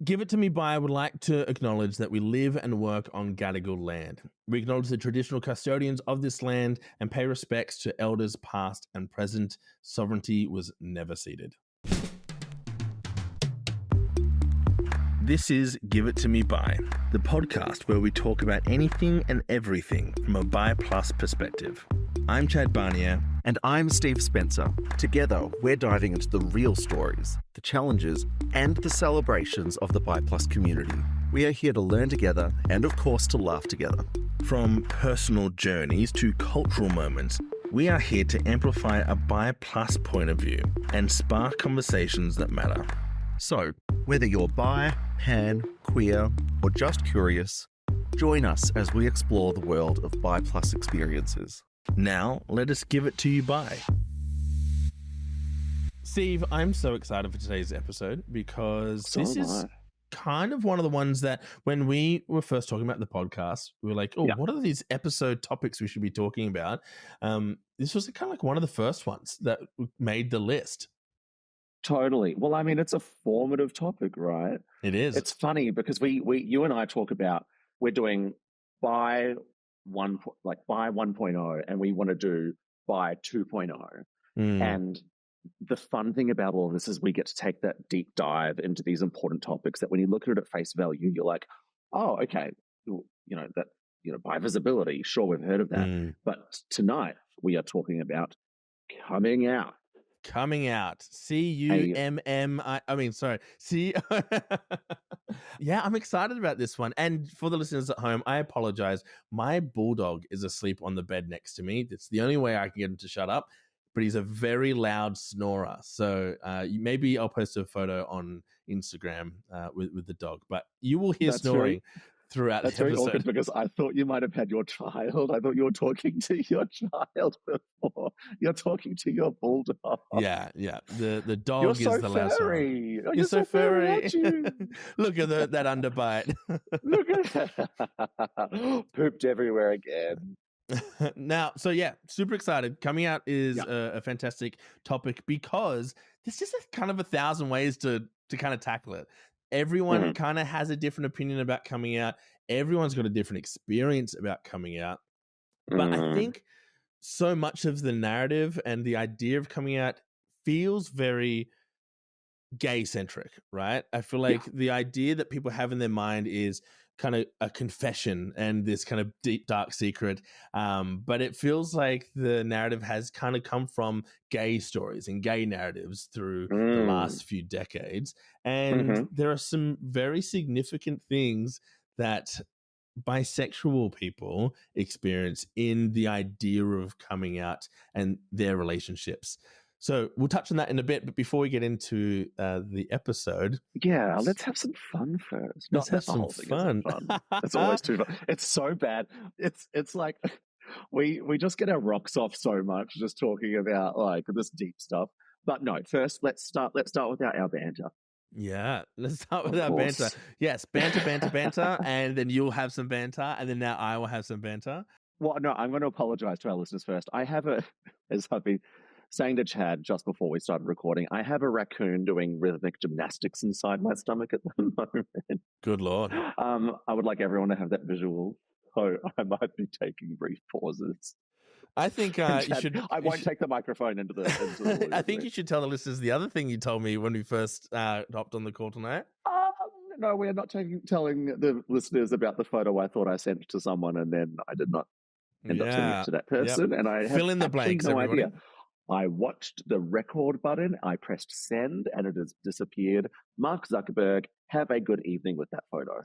Give It To Me By would like to acknowledge that we live and work on Gadigal land. We acknowledge the traditional custodians of this land and pay respects to elders past and present. Sovereignty was never ceded. This is Give It To Me By, the podcast where we talk about anything and everything from a bi plus perspective. I'm Chad Barnier. And I'm Steve Spencer. Together, we're diving into the real stories, the challenges, and the celebrations of the bi plus community. We are here to learn together and, of course, to laugh together. From personal journeys to cultural moments, we are here to amplify a bi plus point of view and spark conversations that matter. So, whether you're bi, pan, queer, or just curious, join us as we explore the world of bi plus experiences. Now, let us give it to you by. Steve, I'm so excited for today's episode because this is kind of one of the ones that when we were first talking about the podcast, we were like, what are these episode topics we should be talking about? This was kind of like one of the first ones that made the list. Totally. Well, I mean, it's a formative topic, right? It is. It's funny because you and I talk about we're doing bi 1.0 and we want to do bi 2.0. And the fun thing about all of this is we get to take that deep dive into these important topics that when you look at it at face value, you're like, oh, okay, bi visibility, sure, we've heard of that. But tonight we are talking about coming out. Coming out. C-U-M-M. I mean, sorry. Yeah, I'm excited about this one. And for the listeners at home, I apologize. My bulldog is asleep on the bed next to me. It's the only way I can get him to shut up. But he's a very loud snorer. So maybe I'll post a photo on Instagram with the dog. But you will hear snoring throughout the episode. That's very awkward because I thought you might have had your child. I thought you were talking to your child before. You're talking to your bulldog. Yeah. The dog is the last furry. You're so furry. Aren't you? Look at that underbite. Look at pooped everywhere again. Now, so yeah, super excited. Coming out is a fantastic topic because there's just kind of 1,000 ways to kind of tackle it. Everyone kind of has a different opinion about coming out. Everyone's got a different experience about coming out. But I think so much of the narrative and the idea of coming out feels very gay-centric, right? I feel like the idea that people have in their mind is kind of a confession and this kind of deep, dark secret. But it feels like the narrative has kind of come from gay stories and gay narratives through the last few decades. And there are some very significant things that bisexual people experience in the idea of coming out and their relationships. So we'll touch on that in a bit, but before we get into the episode... Yeah, let's have some fun first. Let's have some fun. It's always too fun. It's so bad. It's like we just get our rocks off so much just talking about like this deep stuff. But no, first let's start with our banter. Yeah, let's start with our banter. Yes, banter, and then you'll have some banter, and then now I will have some banter. Well, no, I'm going to apologize to our listeners first. I have as I've been saying to Chad just before we started recording, I have a raccoon doing rhythmic gymnastics inside my stomach at the moment. Good Lord. I would like everyone to have that visual, so I might be taking brief pauses. I think Chad, you should... I won't take the microphone into the I think you should tell the listeners the other thing you told me when we first hopped on the call tonight. No, we're not telling the listeners about the photo I thought I sent to someone and then I did not end up sending it to that person. And I fill in the blanks, no everybody. idea. I watched the record button, I pressed send, and it has disappeared. Mark Zuckerberg, have a good evening with that photo.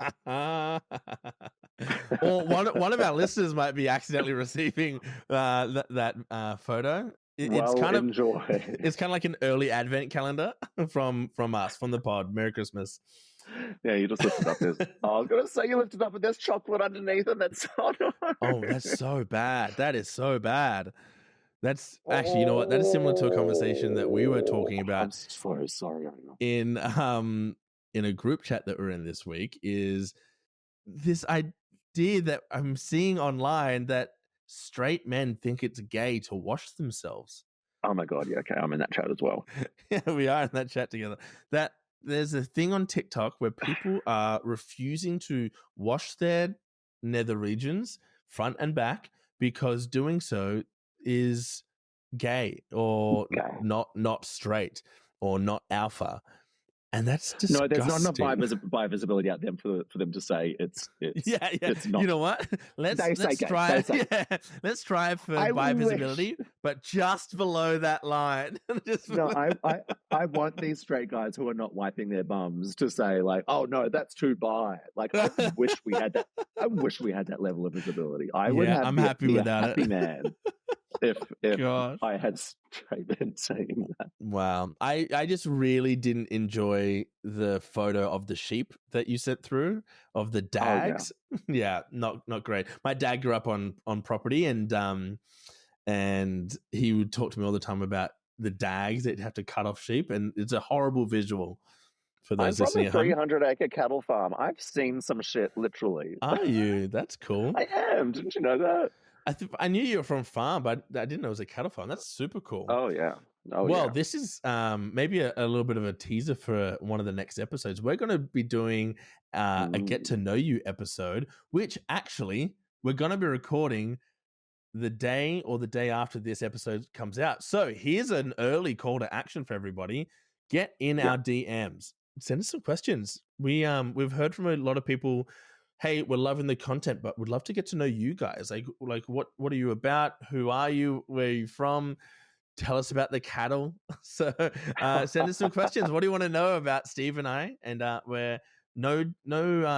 Well, one of our listeners might be accidentally receiving that photo. It's kind of like an early advent calendar from us, from the pod. Merry Christmas. Yeah, you just lifted up this. I was going to say you lifted up, but there's chocolate underneath it. That's that's so bad. That is so bad. That's actually, you know what? That is similar to a conversation that we were talking about. I'm so sorry. In a group chat that we're in this week is this idea that I'm seeing online that straight men think it's gay to wash themselves. Oh my God. Yeah. Okay. I'm in that chat as well. Yeah, we are in that chat together. That there's a thing on TikTok where people are refusing to wash their nether regions front and back because doing so is gay or not straight or not alpha. And that's disgusting. No, there's not enough bi visibility out there for them to say it's yeah. It's not. You know what? Let's strive. Yeah, let's strive for bi visibility, but just below that line. I want these straight guys who are not wiping their bums to say like, oh no, that's too bi. Like I wish we had that. I wish we had that level of visibility. I'm happy without happy it. Man. If I had straight men saying that. Wow. I just really didn't enjoy the photo of the sheep that you sent through of the dags. Oh, yeah. not great. My dad grew up on property and he would talk to me all the time about the dags that have to cut off sheep, and it's a horrible visual for those listening at home. I'm from a 300-acre cattle farm. I've seen some shit, literally. Are you? That's cool. I am. Didn't you know that? I knew you were from farm, but I didn't know it was a cattle farm. That's super cool. Oh, yeah. This is maybe a little bit of a teaser for one of the next episodes. We're going to be doing a get to know you episode, which actually we're going to be recording the day or the day after this episode comes out. So here's an early call to action for everybody. Get in our DMs. Send us some questions. We've heard from a lot of people. Hey, we're loving the content, but we'd love to get to know you guys. Like what are you about? Who are you? Where are you from? Tell us about the cattle. So send us some questions. What do you want to know about Steve and I? And we're no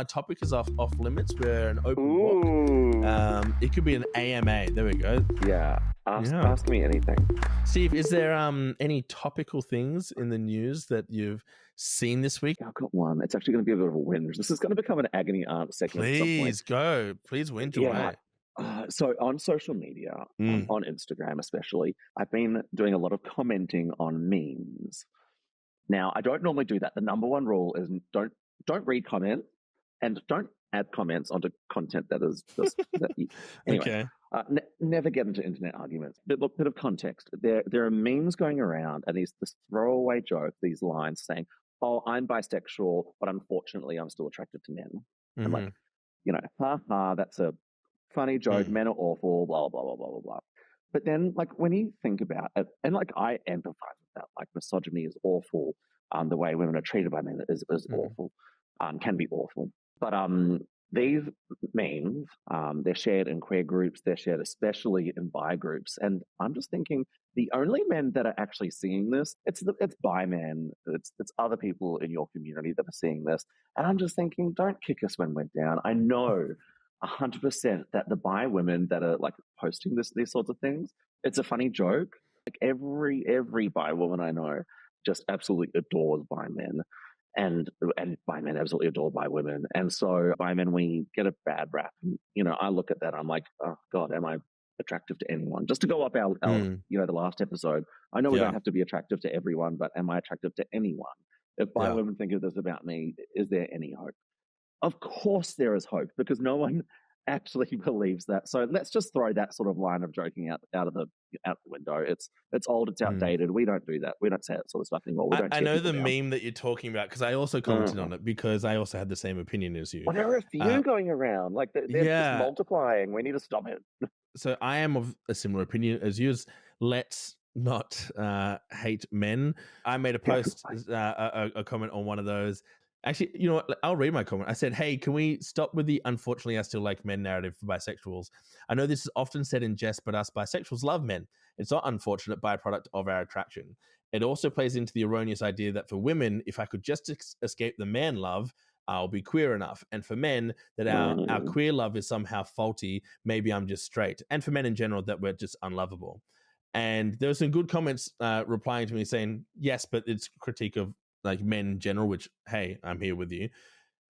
topic is off limits. We're an open book. It could be an AMA. There we go. Yeah. Ask me anything. Steve, is there any topical things in the news that you've seen this week? I've got one. It's actually going to be a bit of a whinge. This is going to become an agony aunt segment. Please go. Please whinge away. So on social media, on Instagram especially, I've been doing a lot of commenting on memes. Now, I don't normally do that. The number one rule is don't read comments and don't add comments onto content that is just anyway. Okay. Never get into internet arguments. Bit of context. There are memes going around, and this throwaway joke, these lines saying, "Oh, I'm bisexual, but unfortunately, I'm still attracted to men." I'm like, haha, that's a funny joke. Men are awful. Blah blah blah blah blah blah. But then, like, when you think about it, and like I empathize with that. Like, misogyny is awful. The way women are treated by men is awful. Can be awful. But these memes, they're shared in queer groups. They're shared especially in bi groups. And I'm just thinking, the only men that are actually seeing this, it's bi men. It's other people in your community that are seeing this. And I'm just thinking, don't kick us when we're down. I know 100% that the bi women that are like posting these sorts of things, it's a funny joke. Like every bi woman I know just absolutely adores bi men. And bi men absolutely adored by women. And so bi men, we get a bad rap. I look at that, I'm like, oh God, am I attractive to anyone? Just to go up our the last episode, I know we don't have to be attractive to everyone, but am I attractive to anyone? If bi women think of this about me, is there any hope? Of course there is hope, because no one actually believes that. So let's just throw that sort of line of joking out the window. It's old, it's outdated. We don't do that. We don't say that sort of stuff anymore. I know the meme that you're talking about, because I also commented on it, because I also had the same opinion as you. Well, there are a few going around. Like they're just multiplying. We need to stop it. So I am of a similar opinion as you. Let's not hate men. I made a post, a comment on one of those. Actually, you know what? I'll read my comment. I said, hey, can we stop with the "unfortunately I still like men" narrative for bisexuals? I know this is often said in jest, but us bisexuals love men. It's not unfortunate byproduct of our attraction. It also plays into the erroneous idea that for women, if I could just escape the man love, I'll be queer enough. And for men, that our queer love is somehow faulty. Maybe I'm just straight. And for men in general, that we're just unlovable. And there were some good comments replying to me saying, yes, but it's critique of like men in general, which, hey, I'm here with you.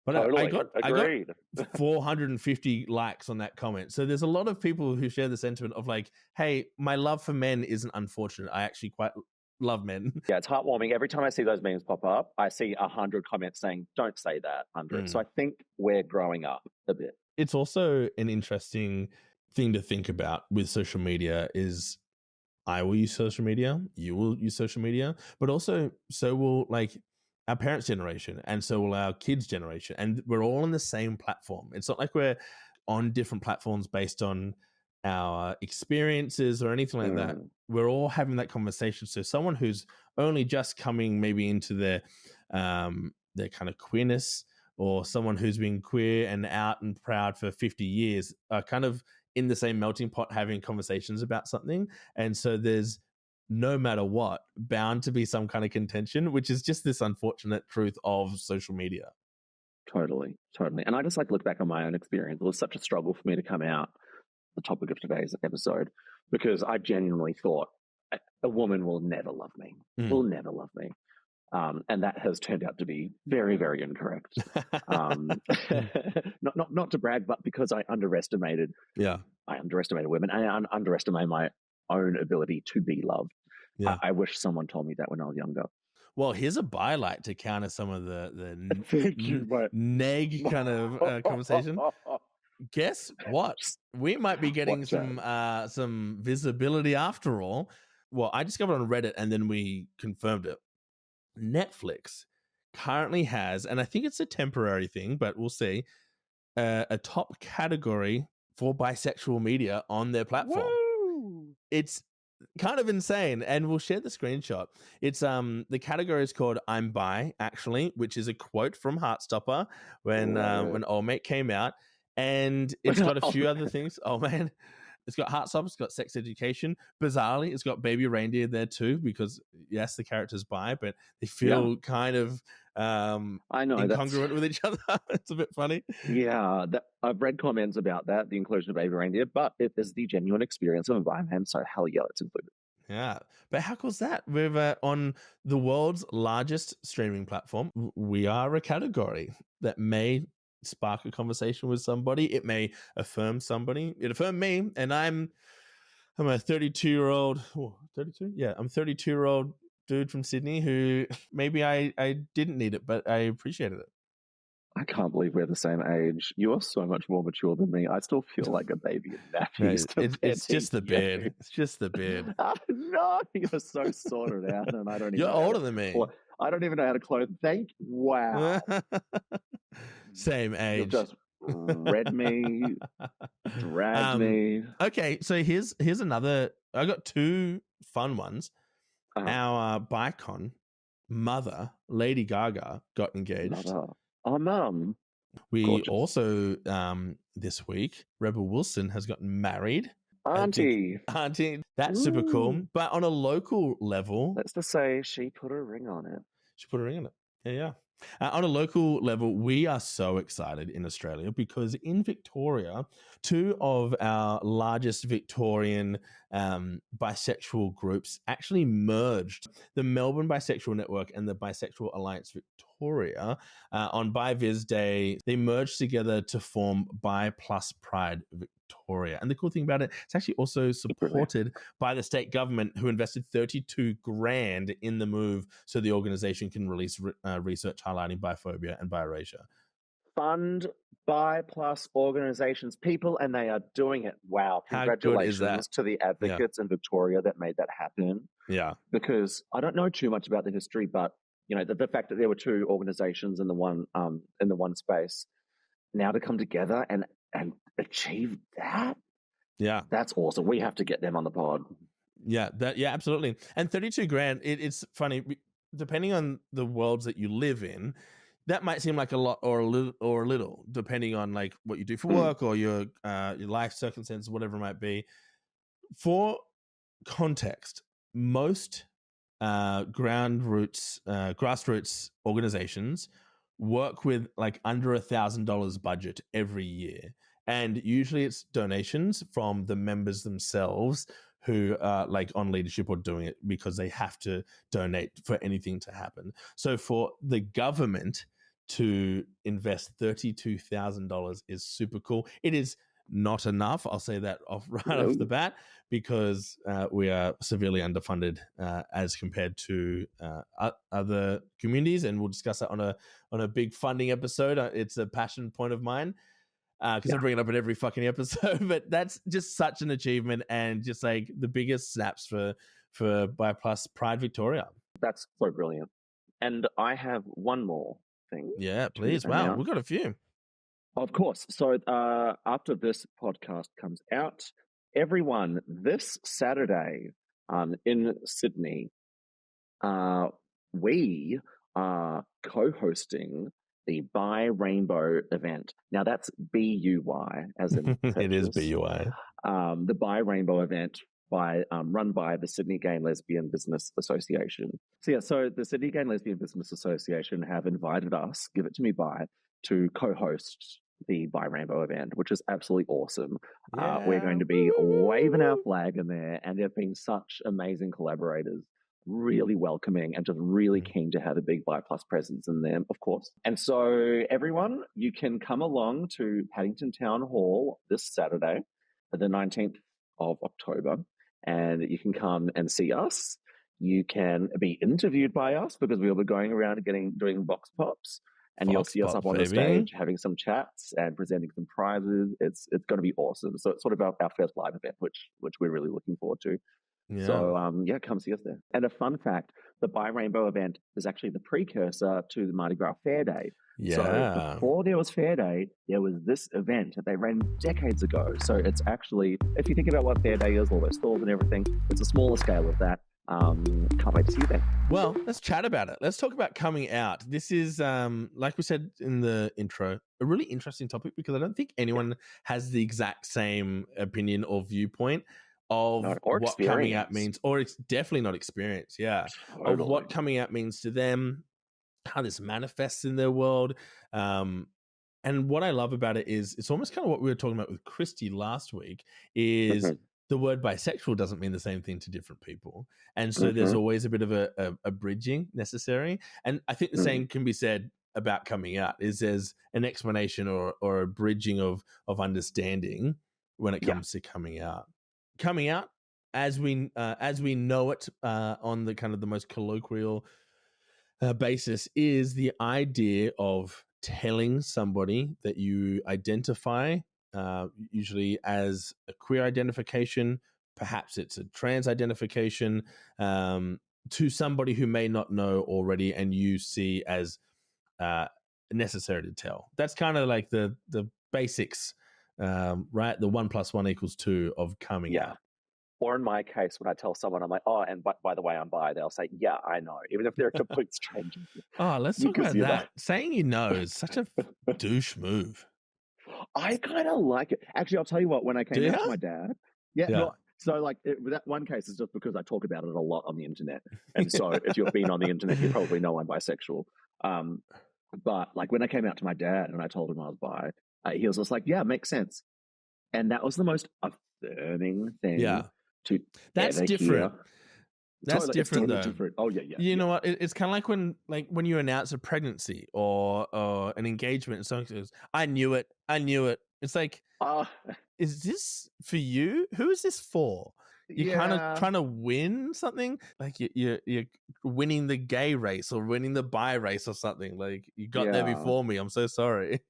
But totally. I got 450 likes on that comment. So there's a lot of people who share the sentiment of like, hey, my love for men isn't unfortunate. I actually quite love men. Yeah, it's heartwarming. Every time I see those memes pop up, I see 100 comments saying, don't say that, 100. So I think we're growing up a bit. It's also an interesting thing to think about with social media is I will use social media, you will use social media, but also so will like our parents' generation, and so will our kids' generation, and we're all on the same platform. It's not like we're on different platforms based on our experiences or anything like that. We're all having that conversation. So someone who's only just coming maybe into their kind of queerness, or someone who's been queer and out and proud for 50 years are kind of in the same melting pot having conversations about something. And so there's, no matter what, bound to be some kind of contention, which is just this unfortunate truth of social media. Totally. And I just look back on my own experience. It was such a struggle for me to come out the topic of today's episode, because I genuinely thought a woman will never love me, will never love me. And that has turned out to be very, very incorrect. Not to brag, but because I underestimated women. I underestimated my own ability to be loved. Yeah. I wish someone told me that when I was younger. Well, here's a bylight to counter some of the neg kind of conversation. Guess what? We might be getting some visibility after all. Well, I discovered on Reddit, and then we confirmed it. Netflix currently has, and I think it's a temporary thing, but we'll see, a top category for bisexual media on their platform. Woo! It's kind of insane, and we'll share the screenshot. It's the category is called "I'm Bi," actually, which is a quote from Heartstopper when Old Mate came out, and it's got a few other things. Oh man, it's got Heartstopper, it's got Sex Education. Bizarrely, it's got Baby Reindeer there too, because yes, the character's bi, but they feel kind of I know incongruent with each other. It's a bit funny. Yeah, I've read comments about that, the inclusion of Baby Reindeer, but it is the genuine experience of a bi man, so hell yeah, it's included. Yeah, but how cool is that? We're on the world's largest streaming platform. We are a category that may spark a conversation with somebody. It may affirm somebody. It affirmed me, and I'm a 32-year-old. 32? Yeah, I'm a 32-year-old dude from Sydney who maybe I didn't need it, but I appreciated it. I can't believe we're the same age. You are so much more mature than me. I still feel like a baby in nappies. It's just the beard. It's just the beard. No, you're so sorted out, and I don't even. You're older than me. I don't even know how to clothe. Wow. Same age. You've just read me, dragged me. Okay, so here's another. I got two fun ones. Our Bicon mother, Lady Gaga, got engaged. Oh, mum. We gorgeous. Also, this week, Rebel Wilson has gotten married. Auntie. That's super cool. But on a local level, let's just say she put a ring on it. She put a ring on it. Yeah. On a local level, we are so excited in Australia because in Victoria, two of our largest Victorian bisexual groups actually merged. The Melbourne Bisexual Network and the Bisexual Alliance Victoria on BiVis Day, they merged together to form Bi Plus Pride Victoria. And the cool thing about it, it's actually also supported by the state government, who invested $32,000 in the move so the organization can release research highlighting biphobia and biracia. Fund Bi Plus organizations, people, and they are doing it. Wow. Congratulations to the advocates in Victoria that made that happen. Yeah. Because I don't know too much about the history, but you know, the fact that there were two organizations in the one space, now to come together and achieve that. Yeah. That's awesome. We have to get them on the pod. Yeah, absolutely. And $32,000, it's funny, depending on the worlds that you live in, that might seem like a lot or a little, depending on like what you do for work or your life circumstances, whatever it might be. For context, most grassroots organizations work with like under $1,000 budget every year. And usually it's donations from the members themselves who are like on leadership or doing it because they have to donate for anything to happen. So for the government to invest $32,000 is super cool. It is not enough. I'll say that off the bat, because we are severely underfunded as compared to other communities, and we'll discuss that on a big funding episode. It's a passion point of mine because I bring it up in every fucking episode. But that's just such an achievement, and just like the biggest snaps for Bi Plus Pride Victoria. That's so brilliant. And I have one more thing. Yeah, to please. Wow, announce. we've got a few. Of course. So after this podcast comes out, everyone, this Saturday in Sydney, we are co-hosting the Bi Rainbow event. Now that's BUY, as in It is purchase. BUI. The Bi Rainbow event run by the Sydney Gay and Lesbian Business Association. So the Sydney Gay and Lesbian Business Association have invited us, Give It To Me Bi, to co-host the Bi Rainbow event, which is absolutely awesome. Yeah. We're going to be waving our flag in there, and they've been such amazing collaborators, really welcoming, and just really keen to have a big Bi Plus presence in them, of course. And so everyone, you can come along to Paddington Town Hall this Saturday, the 19th of October, and you can come and see us. You can be interviewed by us because we'll be going around and doing box pops, and you'll see us up on the stage having some chats and presenting some prizes. It's going to be awesome. So it's sort of our first live event, which we're really looking forward to. Yeah. So come see us there. And a fun fact: the Bi Rainbow event is actually the precursor to the Mardi Gras Fair Day. Yeah. So before there was Fair Day, there was this event that they ran decades ago. So it's actually, if you think about what Fair Day is, all those stalls and everything, it's a smaller scale of that. Can't wait to see you there. Well, let's chat about it. Let's talk about coming out. This is, like we said in the intro, a really interesting topic because I don't think anyone has the exact same opinion or viewpoint of what coming out means, or it's definitely not experience. Yeah. Totally. Of what coming out means to them, how this manifests in their world. And what I love about it is it's almost kind of what we were talking about with Christy last week is the word bisexual doesn't mean the same thing to different people. And so there's always a bit of a bridging necessary. And I think the same can be said about coming out is there's an explanation or a bridging of understanding when it comes to coming out. Coming out as we know it on the kind of the most colloquial basis is the idea of telling somebody that you identify usually as a queer identification, perhaps it's a trans identification, to somebody who may not know already and you see as necessary to tell. That's kind of like the basics, right? The 1 + 1 = 2 of coming out. Or in my case, when I tell someone, I'm like, oh, and by the way, I'm bi, they'll say, yeah, I know, even if they're a complete stranger. Oh, let's talk about that. Saying you know is such a douche move. I kind of like it. Actually, I'll tell you what, when I came out to my dad, so like that one case is just because I talk about it a lot on the internet. And so if you've been on the internet, you probably know I'm bisexual. But like when I came out to my dad and I told him I was bi, he was just like, yeah, makes sense. And that was the most affirming thing. Yeah. That's different. Hear. That's different though. Different. Oh yeah. You know what? It's kind of like when you announce a pregnancy or an engagement and someone says, I knew it. It's like, is this for you? Who is this for? You're kind of trying to win something, like you're winning the gay race or winning the bi race or something. Like you got there before me. I'm so sorry.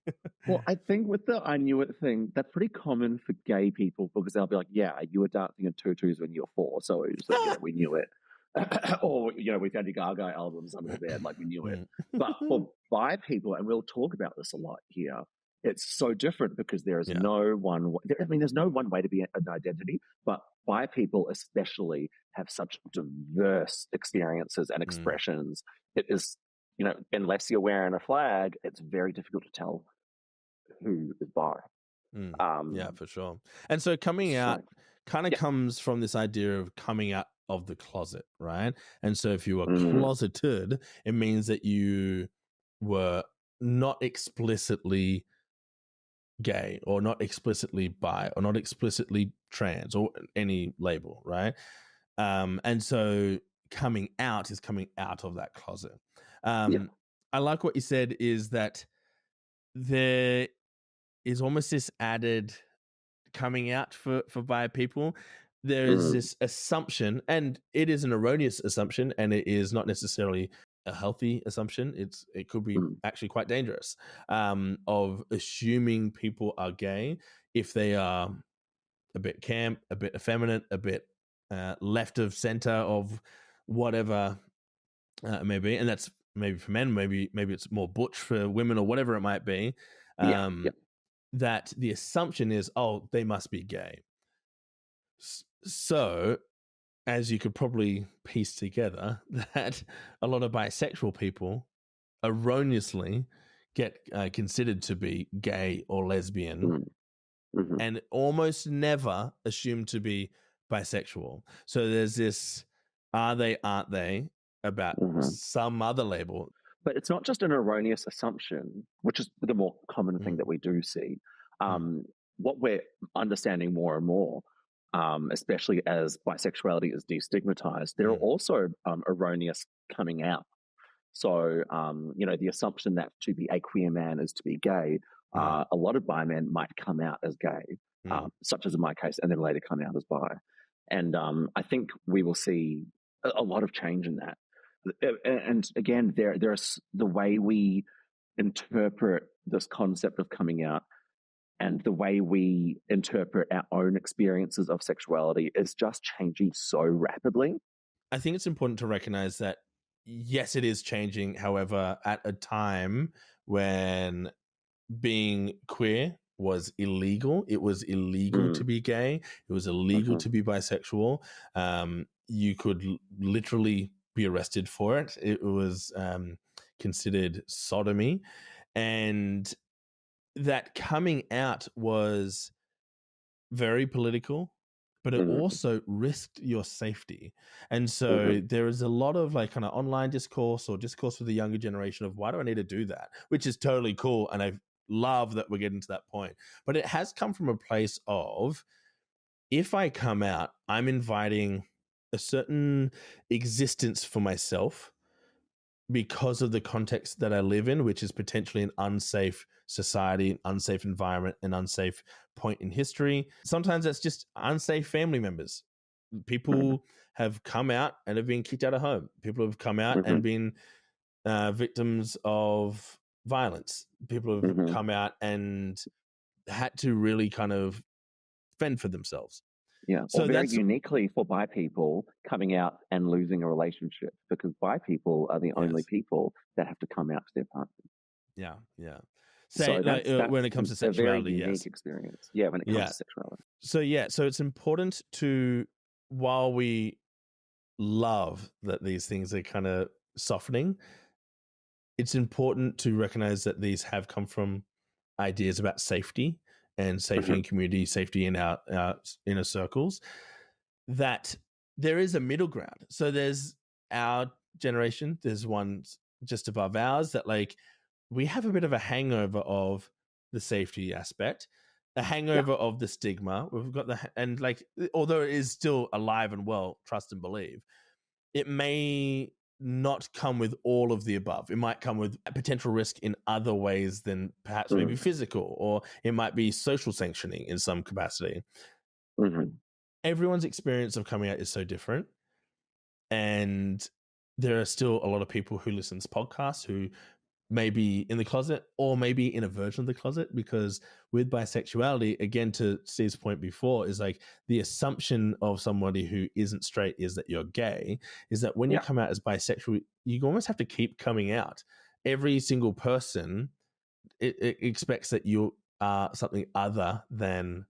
Well, I think with the I knew it thing, that's pretty common for gay people because they'll be like, yeah, you were dancing in tutus when you were 4, so it's like, we knew it. Or we've had the Gaga albums under the bed, like we knew it. But for bi people, and we'll talk about this a lot here, it's so different because there is no one. There's no one way to be an identity, but bi people especially have such diverse experiences and expressions. It is, unless you're wearing a flag, it's very difficult to tell who is bi. Yeah, for sure. And so coming out kind of comes from this idea of coming out of the closet, right? And so if you were closeted, it means that you were not explicitly gay or not explicitly bi or not explicitly trans or any label, right? And so coming out is coming out of that closet. I like what you said is that there is almost this added coming out for bi people. There is this assumption, and it is an erroneous assumption, and it is not necessarily a healthy assumption. It could be actually quite dangerous, of assuming people are gay if they are a bit camp, a bit effeminate, a bit left of center of whatever it may be. And that's maybe for men, maybe it's more butch for women, or whatever it might be. Yeah. That the assumption is, oh, they must be gay. So, as you could probably piece together, that a lot of bisexual people erroneously get considered to be gay or lesbian, and almost never assumed to be bisexual. So there's this are they, aren't they, about some other label. But it's not just an erroneous assumption, which is the more common thing that we do see. What we're understanding more and more, especially as bisexuality is destigmatized, there are also erroneous coming out. So, the assumption that to be a queer man is to be gay, a lot of bi men might come out as gay, such as in my case, and then later come out as bi. And I think we will see a lot of change in that. And again, there's the way we interpret this concept of coming out and the way we interpret our own experiences of sexuality is just changing so rapidly. I think it's important to recognize that, yes, it is changing. However, at a time when being queer was illegal, it was illegal to be gay, it was illegal to be bisexual. You could literally be arrested for it. It was considered sodomy, and that coming out was very political, but it also risked your safety. And so there is a lot of like kind of online discourse or discourse for the younger generation of, why do I need to do that? Which is totally cool. And I love that we're getting to that point. But it has come from a place of, if I come out, I'm inviting a certain existence for myself because of the context that I live in, which is potentially an unsafe society, an unsafe environment, an unsafe point in history. Sometimes that's just unsafe family members. People have come out and have been kicked out of home. People have come out and been victims of violence. People have come out and had to really kind of fend for themselves. Yeah, so very uniquely for bi people coming out and losing a relationship, because bi people are the only people that have to come out to their partner. Yeah, yeah. So that's when it comes to sexuality, a very unique experience. Yeah, when it comes to sexuality. So it's important to, while we love that these things are kind of softening, it's important to recognize that these have come from ideas about safety and safety in community, safety in our inner circles, that there is a middle ground. So there's our generation, there's one just above ours, that like we have a bit of a hangover of the safety aspect, a hangover of the stigma. We've got and like, although it is still alive and well, trust and believe, it may not come with all of the above. It might come with a potential risk in other ways than perhaps maybe physical, or it might be social sanctioning in some capacity. Everyone's experience of coming out is so different. And there are still a lot of people who listen to podcasts who may be in the closet or maybe in a version of the closet, because with bisexuality, again, to Steve's point before, is like the assumption of somebody who isn't straight is that you're gay, is that when you come out as bisexual, you almost have to keep coming out. Every single person it expects that you are something other than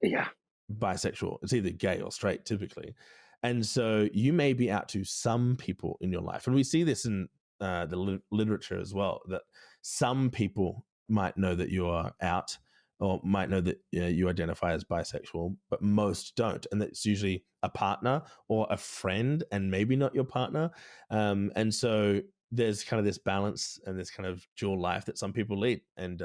bisexual. It's either gay or straight typically. And so you may be out to some people in your life. And we see this in the literature as well, that some people might know that you are out or might know that you identify as bisexual, but most don't. And that's usually a partner or a friend and maybe not your partner. And so there's kind of this balance and this kind of dual life that some people lead. And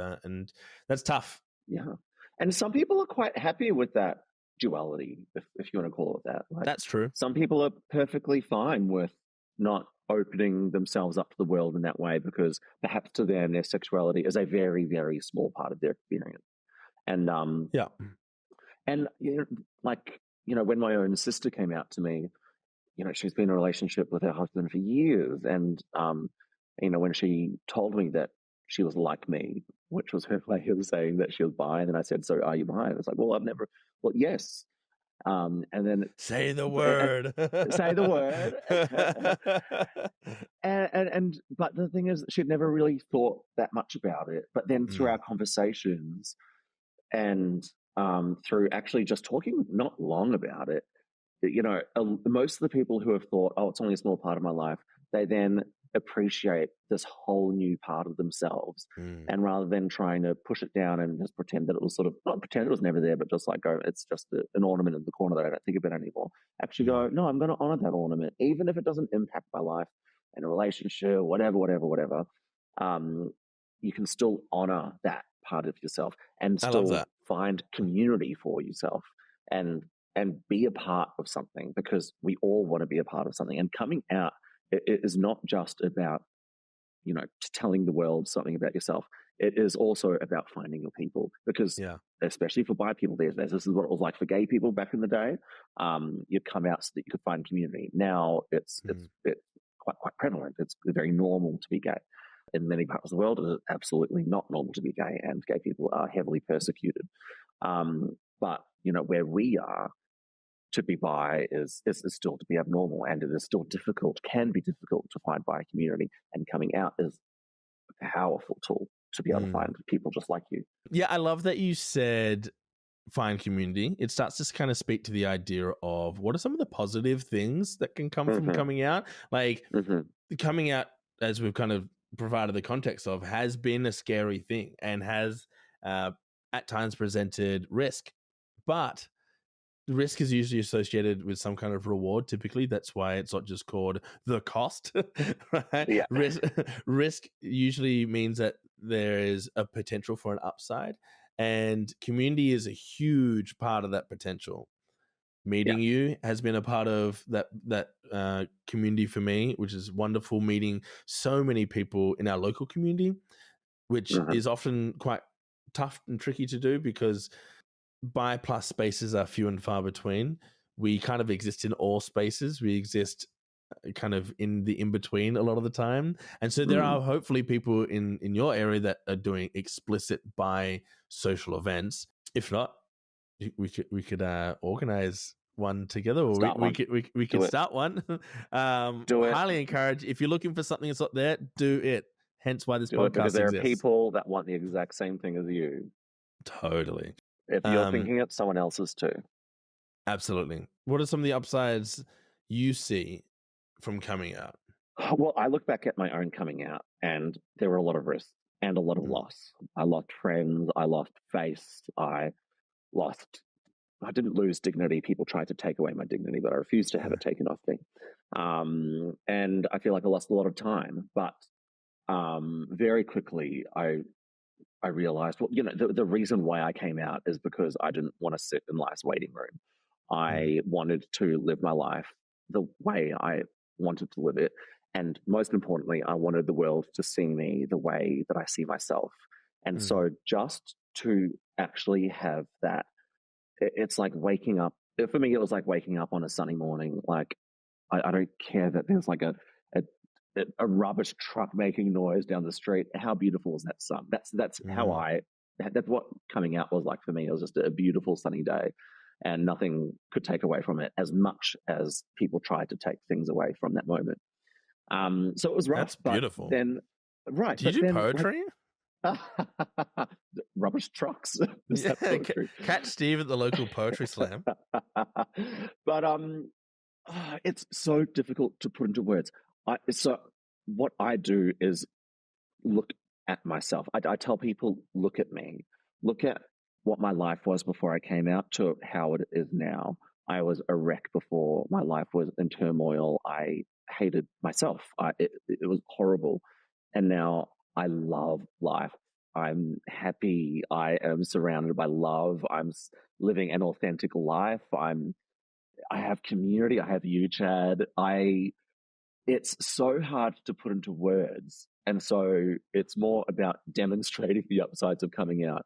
that's tough. Yeah. And some people are quite happy with that duality, if you want to call it that. Like, that's true. Some people are perfectly fine with not opening themselves up to the world in that way, because perhaps to them their sexuality is a very, very small part of their experience. And and when my own sister came out to me, she's been in a relationship with her husband for years, and when she told me that she was like me, which was her way of saying that she was bi, and then I said, so are you bi? And I was like, well, yes, And then say the word. say the word. But the thing is, she'd never really thought that much about it. But then through our conversations and through actually just talking not long about it, most of the people who have thought, oh, it's only a small part of my life, they then appreciate this whole new part of themselves. And rather than trying to push it down and just pretend that it was sort of, not pretend it was never there, but just like go, it's just an ornament in the corner that I don't think about anymore. Actually go, no, I'm going to honor that ornament, even if it doesn't impact my life in a relationship, whatever. You can still honor that part of yourself and still find community for yourself and be a part of something, because we all want to be a part of something. And coming out, it is not just about, telling the world something about yourself. It is also about finding your people, because especially for bi people these days, this is what it was like for gay people back in the day. You'd come out so that you could find community. Now it's quite prevalent. It's very normal to be gay. In many parts of the world, it is absolutely not normal to be gay, and gay people are heavily persecuted. But where we are, to be bi is still to be abnormal, and it is still can be difficult to find bi community. And coming out is a powerful tool to be able to find people just like you. Yeah, I love that you said find community. It starts to kind of speak to the idea of what are some of the positive things that can come from coming out. Like coming out, as we've kind of provided the context of, has been a scary thing and has at times presented risk, but the risk is usually associated with some kind of reward. Typically, that's why it's not just called the cost, right? Yeah. Risk usually means that there is a potential for an upside, and community is a huge part of that potential. Meeting you has been a part of that community for me, which is wonderful. Meeting so many people in our local community, which is often quite tough and tricky to do because bi plus spaces are few and far between. We kind of exist in all spaces. We exist kind of in the in-between a lot of the time. And so there are hopefully people in your area that are doing explicit bi social events. If not, we could organize one together, or we could start one. Do it. Highly encourage. If you're looking for something that's not there, do it. Hence why this podcast because there exists. are people that want the exact same thing as you. Totally. If you're thinking it, someone else is too. Absolutely. What are some of the upsides you see from coming out? Well, I look back at my own coming out, and there were a lot of risks and a lot of loss. I lost friends. I lost face. I didn't lose dignity. People tried to take away my dignity, but I refused to have it taken off me. And I feel like I lost a lot of time. But very quickly, I realized, well, the reason why I came out is because I didn't want to sit in life's waiting room. I wanted to live my life the way I wanted to live it. And most importantly, I wanted the world to see me the way that I see myself. And so just to actually have that, it's like waking up. For me, it was like waking up on a sunny morning. Like, I don't care that there's like a rubbish truck making noise down the street. How beautiful is that sun? That's how that's what coming out was like for me. It was just a beautiful sunny day, and nothing could take away from it as much as people tried to take things away from that moment. So it was rough. That's beautiful. Then, right. Did you do poetry? Rubbish trucks. Catch Steve at the local poetry slam. But it's so difficult to put into words. So what I do is look at myself. I tell people, look at me. Look at what my life was before I came out to how it is now. I was a wreck before. My life was in turmoil. I hated myself. It was horrible. And now I love life. I'm happy. I am surrounded by love. I'm living an authentic life. I have community. I have you, Chad. It's so hard to put into words. And so it's more about demonstrating the upsides of coming out.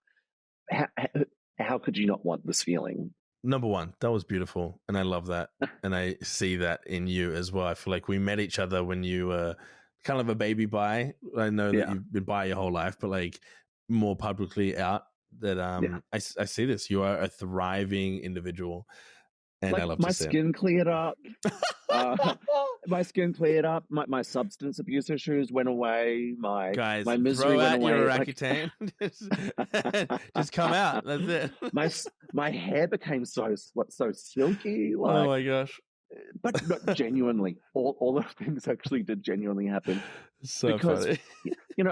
How could you not want this feeling? Number one, that was beautiful. And I love that. And I see that in you as well. I feel like we met each other when you were kind of a baby bi. I know that you've been bi your whole life, but like more publicly out that I see this. You are a thriving individual. And like I love my to see skin cleared up. My skin cleared up. My substance abuse issues went away. My Guys, misery throw went out your away. Like Roaccutane. Just come out. That's it. my hair became so silky. Oh Like, my gosh. but genuinely, all of things actually did genuinely happen. So Because funny.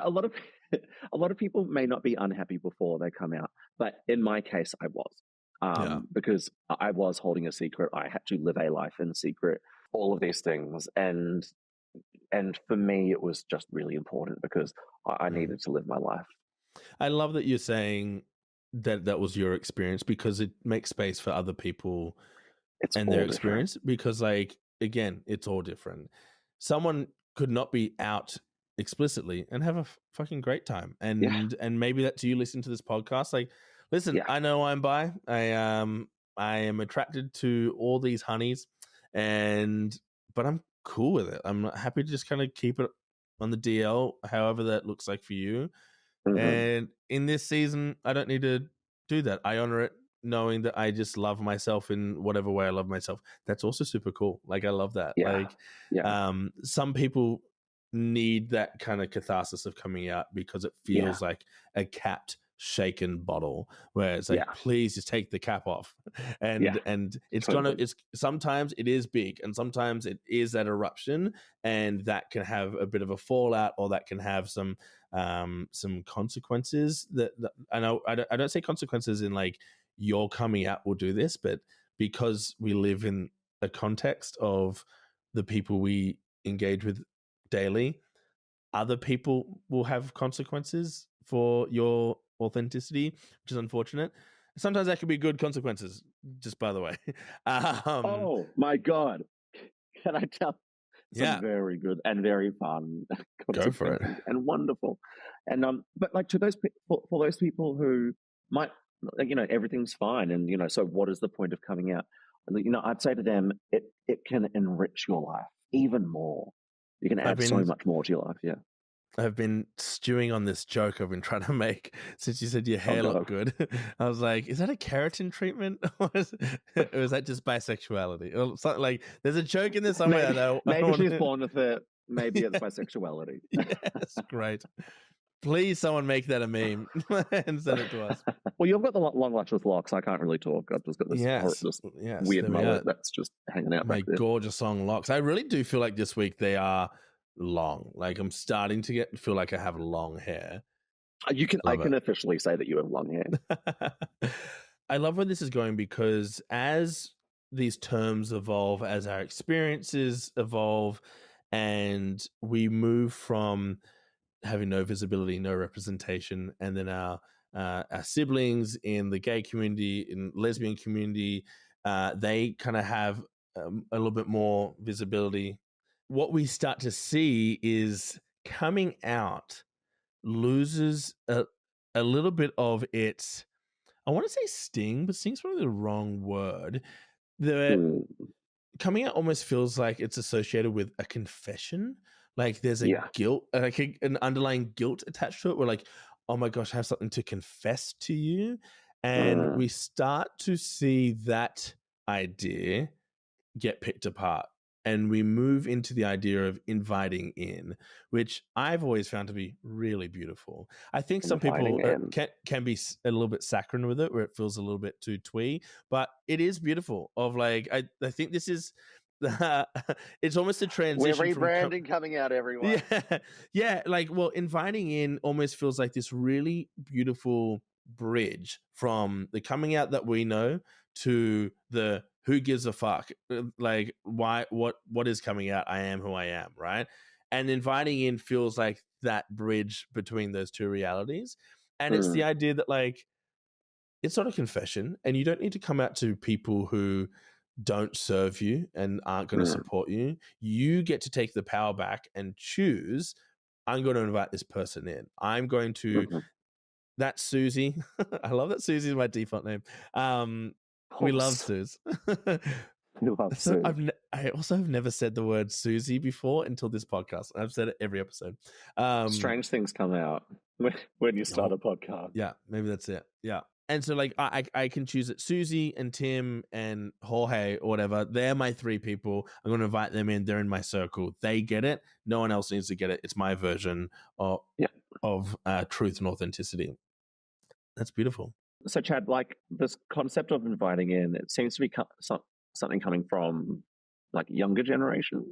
a lot of people may not be unhappy before they come out, but in my case, I was, because I was holding a secret. I had to live a life in secret. All of these things, and for me, it was just really important because I needed to live my life. I love that you're saying that was your experience, because it makes space for other people and their experience. Because, like, again, it's all different. Someone could not be out explicitly and have a fucking great time, and maybe that's you listening to this podcast. Like, listen, I know I'm bi. I am attracted to all these honeys, but I'm cool with it. I'm happy to just kind of keep it on the DL, however that looks like for you. And in this season, I don't need to do that. I honor it, knowing that I just love myself in whatever way I love myself. That's also super cool. Like, I love that. Some people need that kind of catharsis of coming out because it feels like a capped, shaken bottle, where it's like, please just take the cap off. And it's it's sometimes it is big, and sometimes it is that eruption, and that can have a bit of a fallout, or that can have some consequences. That I know, I don't say consequences in like your coming out will do this, but because we live in a context of the people we engage with daily, other people will have consequences for your authenticity, which is unfortunate. Sometimes that can be good consequences, just by the way. Oh my God. Can I tell some very good and very fun Go for it. and wonderful. And but like, to those for those people who might, everything's fine, and so what is the point of coming out? I'd say to them, it can enrich your life even more. You can add so much more to your life. Yeah. I've been stewing on this joke I've been trying to make since you said your hair looked good. I was like, is that a keratin treatment? Or is that just bisexuality? Or something like, there's a joke in there somewhere. Maybe she's born with it. Maybe it's bisexuality. Yes, great. Please, someone make that a meme and send it to us. Well, you've got the long luscious locks. I can't really talk. I've just got this weird mullet that's just hanging out. My gorgeous long locks. I really do feel like this week they are long. Like, I'm starting to feel like I have long hair. I can officially say that you have long hair. I love where this is going, because as these terms evolve, as our experiences evolve, and we move from having no visibility, no representation, and then our siblings in the gay community, in lesbian community, they kind of have a little bit more visibility. What we start to see is coming out loses a little bit of its, I want to say sting, but sting's probably the wrong word. The coming out almost feels like it's associated with a confession. Like, there's a guilt, like an underlying guilt attached to it, where like, oh my gosh, I have something to confess to you. And we start to see that idea get picked apart, and we move into the idea of inviting in, which I've always found to be really beautiful. I think some people can be a little bit saccharine with it, where it feels a little bit too twee, but it is beautiful. Of like, I think this is it's almost a transition. We're rebranding coming out, everyone. Yeah. Like, well, inviting in almost feels like this really beautiful bridge from the coming out that we know to the who gives a fuck, like, why, what is coming out? I am who I am, right? And inviting in feels like that bridge between those two realities. And it's the idea that, like, it's not a confession, and you don't need to come out to people who don't serve you and aren't going to support you. You get to take the power back and choose, I'm going to invite this person in. I'm going to, that's Susie. I love that Susie is my default name. We love Suze. I also have never said the word Susie before until this podcast. I've said it every episode. Strange things come out when you start a podcast. Yeah, maybe that's it. Yeah. And so like I can choose that Susie and Tim and Jorge or whatever, they're my 3 people. I'm going to invite them in. They're in my circle. They get it. No one else needs to get it. It's my version of truth and authenticity. That's beautiful. So Chad, like this concept of inviting in, it seems to be something coming from like younger generation.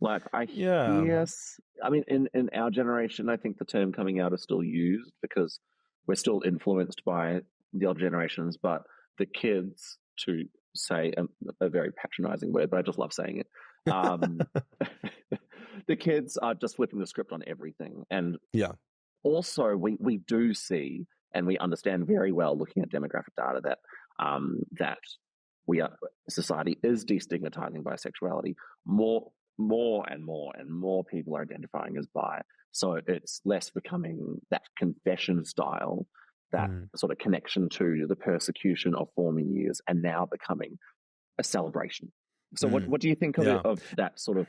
Like I mean, in our generation, I think the term coming out is still used because we're still influenced by the older generations, but the kids, to say a very patronizing word, but I just love saying it. The kids are just flipping the script on everything. And also we do see, and we understand very well looking at demographic data that society is destigmatizing bisexuality. More and more people are identifying as bi. So it's less becoming that confession style, that sort of connection to the persecution of former years, and now becoming a celebration. So what do you think of that sort of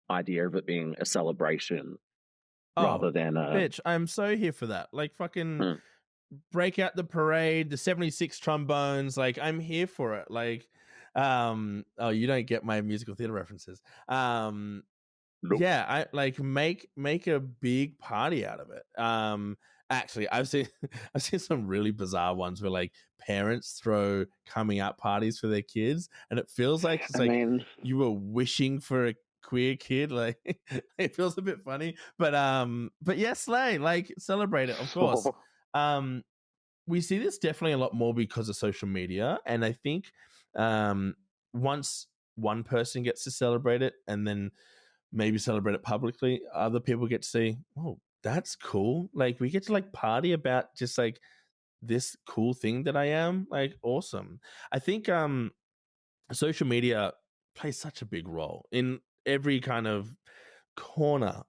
idea of it being a celebration rather than a... Bitch, I'm so here for that. Like fucking break out the parade, the 76 trombones. Like I'm here for it. Like you don't get my musical theater references. Nope. Yeah, I like make a big party out of it. Actually, I've seen some really bizarre ones where like parents throw coming out parties for their kids, and it feels like you were wishing for a queer kid. Like it feels a bit funny, but yeah, slay, like celebrate it, of course. We see this definitely a lot more because of social media, and I think once one person gets to celebrate it and then maybe celebrate it publicly, other people get to see, oh, that's cool. Like we get to like party about just like this cool thing that I am. Like awesome. I think social media plays such a big role in every kind of corner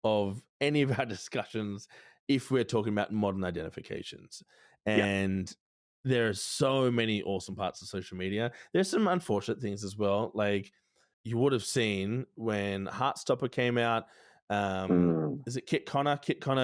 of any of our discussions if we're talking about modern identifications. And there are so many awesome parts of social media. There's some unfortunate things as well. Like you would have seen when Heartstopper came out. Is it Kit Connor,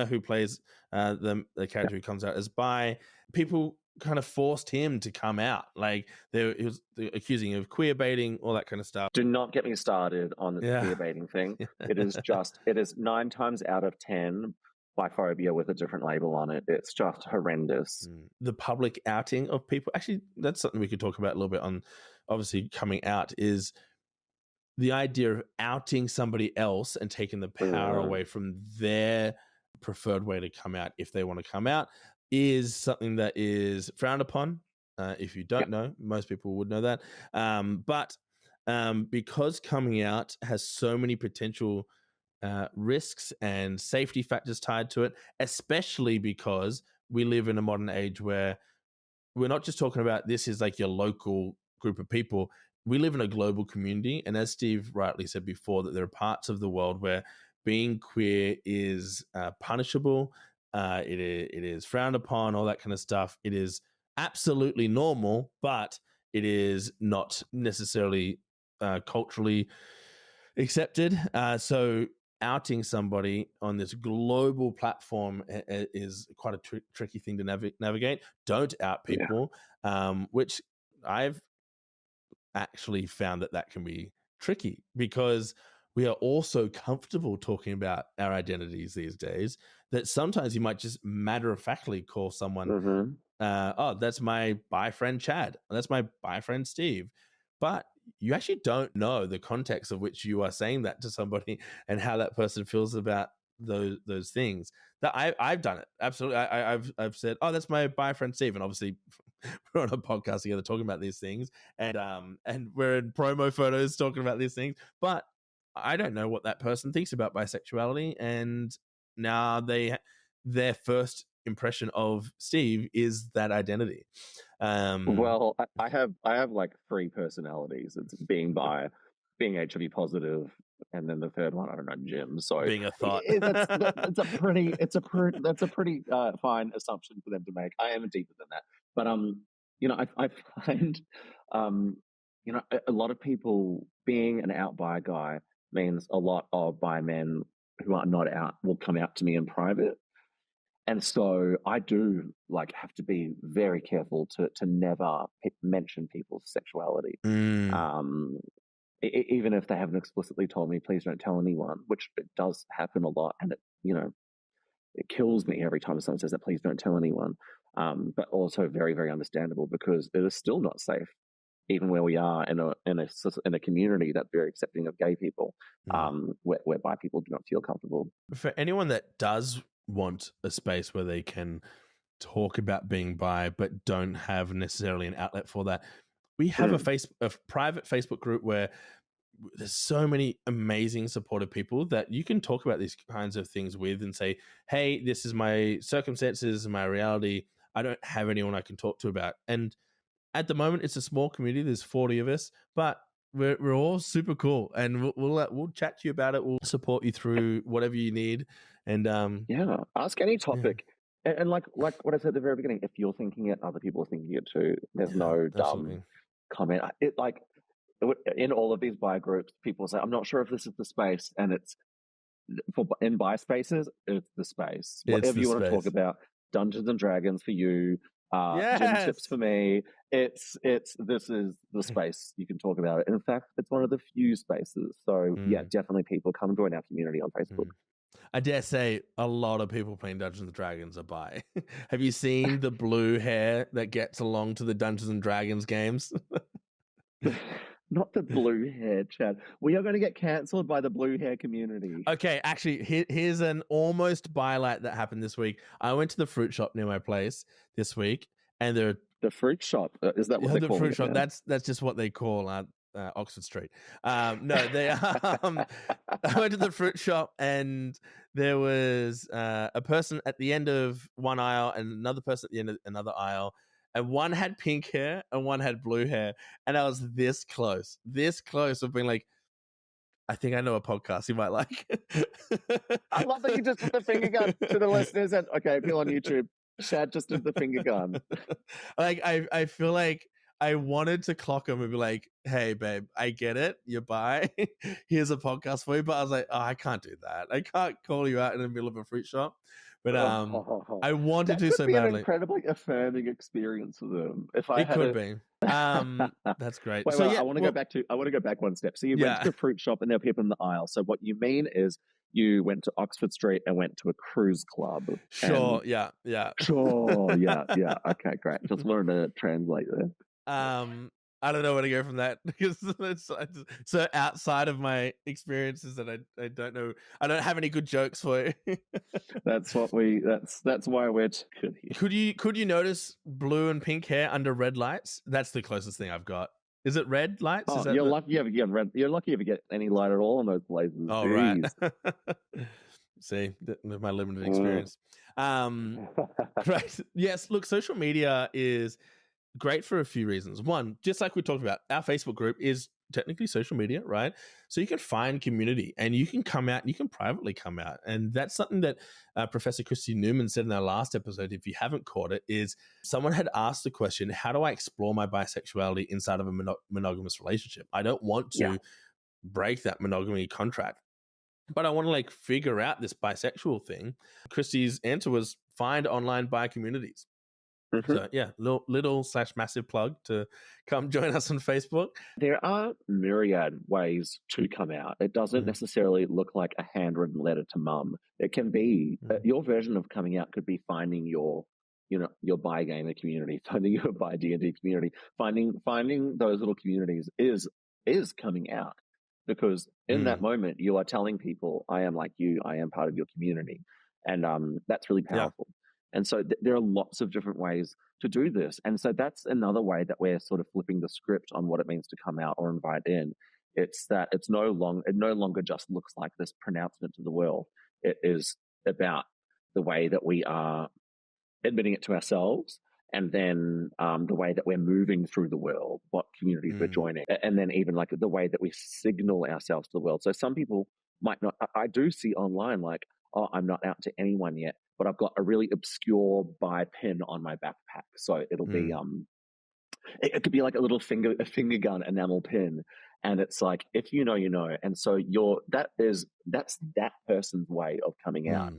who plays the character who comes out as bi? People kind of forced him to come out. Like he was accusing him of queer baiting, all that kind of stuff. Do not get me started on the queer baiting thing. It is 9 times out of 10 biphobia with a different label on it. It's just horrendous. The public outing of people, actually, that's something we could talk about a little bit on. Obviously, coming out is the idea of outing somebody else and taking the power away from their preferred way to come out if they want to come out is something that is frowned upon. If you don't know, most people would know that. But because coming out has so many potential risks and safety factors tied to it, especially because we live in a modern age where we're not just talking about this is like your local group of people. We live in a global community. And as Steve rightly said before, that there are parts of the world where being queer is punishable. It is frowned upon, all that kind of stuff. It is absolutely normal, but it is not necessarily culturally accepted. So outing somebody on this global platform is quite a tricky thing to navigate. Don't out people, which I've actually found that can be tricky because we are all so comfortable talking about our identities these days that sometimes you might just matter-of-factly call someone, oh, that's my bi friend Chad, that's my bi friend Steve. But you actually don't know the context of which you are saying that to somebody and how that person feels about those things. That I've done it. Absolutely. I've said, oh, that's my bi friend Steve. And obviously we're on a podcast together talking about these things, and we're in promo photos talking about these things, but I don't know what that person thinks about bisexuality, and now their first impression of Steve is that identity. Well, I have like 3 personalities. It's being bi, being HIV positive, and then the third one, I don't know, Jim. So being a thought. That's a pretty fine assumption for them to make. I am deeper than that, but I find a lot of people, being an out bi guy means a lot of bi men who are not out will come out to me in private. And so I do like have to be very careful to never mention people's sexuality. Um, even if they haven't explicitly told me, please don't tell anyone, which it does happen a lot. And it kills me every time someone says that, please don't tell anyone. But also very, very understandable, because it is still not safe, even where we are in a community that's very accepting of gay people, where bi people do not feel comfortable. For anyone that does want a space where they can talk about being bi but don't have necessarily an outlet for that, we have a private Facebook group where there's so many amazing supportive people that you can talk about these kinds of things with and say, hey, this is my circumstances, my reality. I don't have anyone I can talk to about. And at the moment, it's a small community. There's 40 of us, but we're all super cool, and we'll chat to you about it. We'll support you through whatever you need. And ask any topic. Yeah. And like what I said at the very beginning, if you're thinking it, other people are thinking it too. There's no dumb comment. It like in all of these bi groups, people say, I'm not sure if this is the space, and it's in bi spaces, it's the space. Whatever you want to talk about, Dungeons and Dragons for you, gym tips for me. This is the space you can talk about it. And in fact, it's one of the few spaces. So yeah, definitely people come join our community on Facebook. I dare say a lot of people playing Dungeons and Dragons are bi. Have you seen the blue hair that gets along to the Dungeons and Dragons games? Not the blue hair, Chad. We are going to get cancelled by the blue hair community. Okay, actually, here's an almost bi-light that happened this week. I went to the fruit shop near my place this week, and the fruit shop, is that what they call it? The fruit shop. Now? That's just what they call Oxford Street. No, they. I went to the fruit shop, and there was a person at the end of one aisle and another person at the end of another aisle. And one had pink hair and one had blue hair. And I was this close of being like, I think I know a podcast you might like. I love that you just put the finger gun to the listeners. And okay, if you're on YouTube, Shad just did the finger gun. Like, I feel like I wanted to clock him and be like, hey, babe, I get it. You're bi. Here's a podcast for you. But I was like, oh, I can't do that. I can't call you out in the middle of a fruit shop. But I wanted to so badly. That could be an incredibly affirming experience for them. It could be. That's great. Wait, I want to go back one step. So you went to the fruit shop and there were people in the aisle. So what you mean is you went to Oxford Street and went to a cruise club. Sure. Yeah. Sure. Yeah. Okay, great. Just wanted to translate there. I don't know where to go from that, because it's so outside of my experiences that I don't know. I don't have any good jokes for you. That's why we're good here. Could you notice blue and pink hair under red lights? That's the closest thing I've got. Is it red lights? Oh, you're lucky if you get red. You're lucky if you get any light at all on those blazes. Oh, right. See, my limited experience. Right. Yes. Look, social media is great for a few reasons. One, just like we talked about, our Facebook group is technically social media, right? So you can find community and you can come out and you can privately come out. And that's something that Professor Christy Newman said in our last episode, if you haven't caught it, is someone had asked the question, how do I explore my bisexuality inside of a monogamous relationship? I don't want to break that monogamy contract, but I want to figure out this bisexual thing. Christy's answer was find online bi communities. So yeah, little/massive plug to come join us on Facebook. There are myriad ways to come out. It doesn't necessarily look like a handwritten letter to mum. It can be your version of coming out could be finding your bi gamer community, finding your bi D&D community, finding those little communities is coming out, because in that moment you are telling people, I am like you, I am part of your community, and that's really powerful. Yeah. And so there are lots of different ways to do this. And so that's another way that we're sort of flipping the script on what it means to come out or invite in. It's that it no longer just looks like this pronouncement to the world. It is about the way that we are admitting it to ourselves, and then the way that we're moving through the world, what communities we're joining, and then even the way that we signal ourselves to the world. So some people might not, I do see online oh, I'm not out to anyone yet, but I've got a really obscure bi pin on my backpack. So it'll be, it could be like a little finger gun enamel pin. And it's like, if you know, you know. And so that's that person's way of coming out.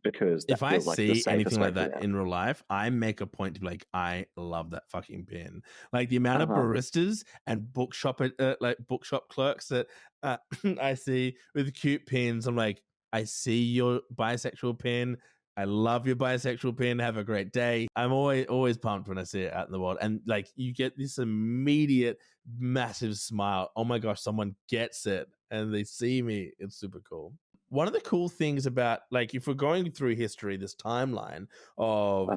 because that if I feels like the see safest anything way like to do that in real life, I make a point to be like, I love that fucking pin. Like the amount of baristas and bookshop clerks that I see with cute pins. I'm like, I see your bisexual pin. I love your bisexual pin. Have a great day. I'm always pumped when I see it out in the world, and like you get this immediate massive smile. Oh my gosh, someone gets it, and they see me. It's super cool. One of the cool things about, like, if we're going through history, this timeline of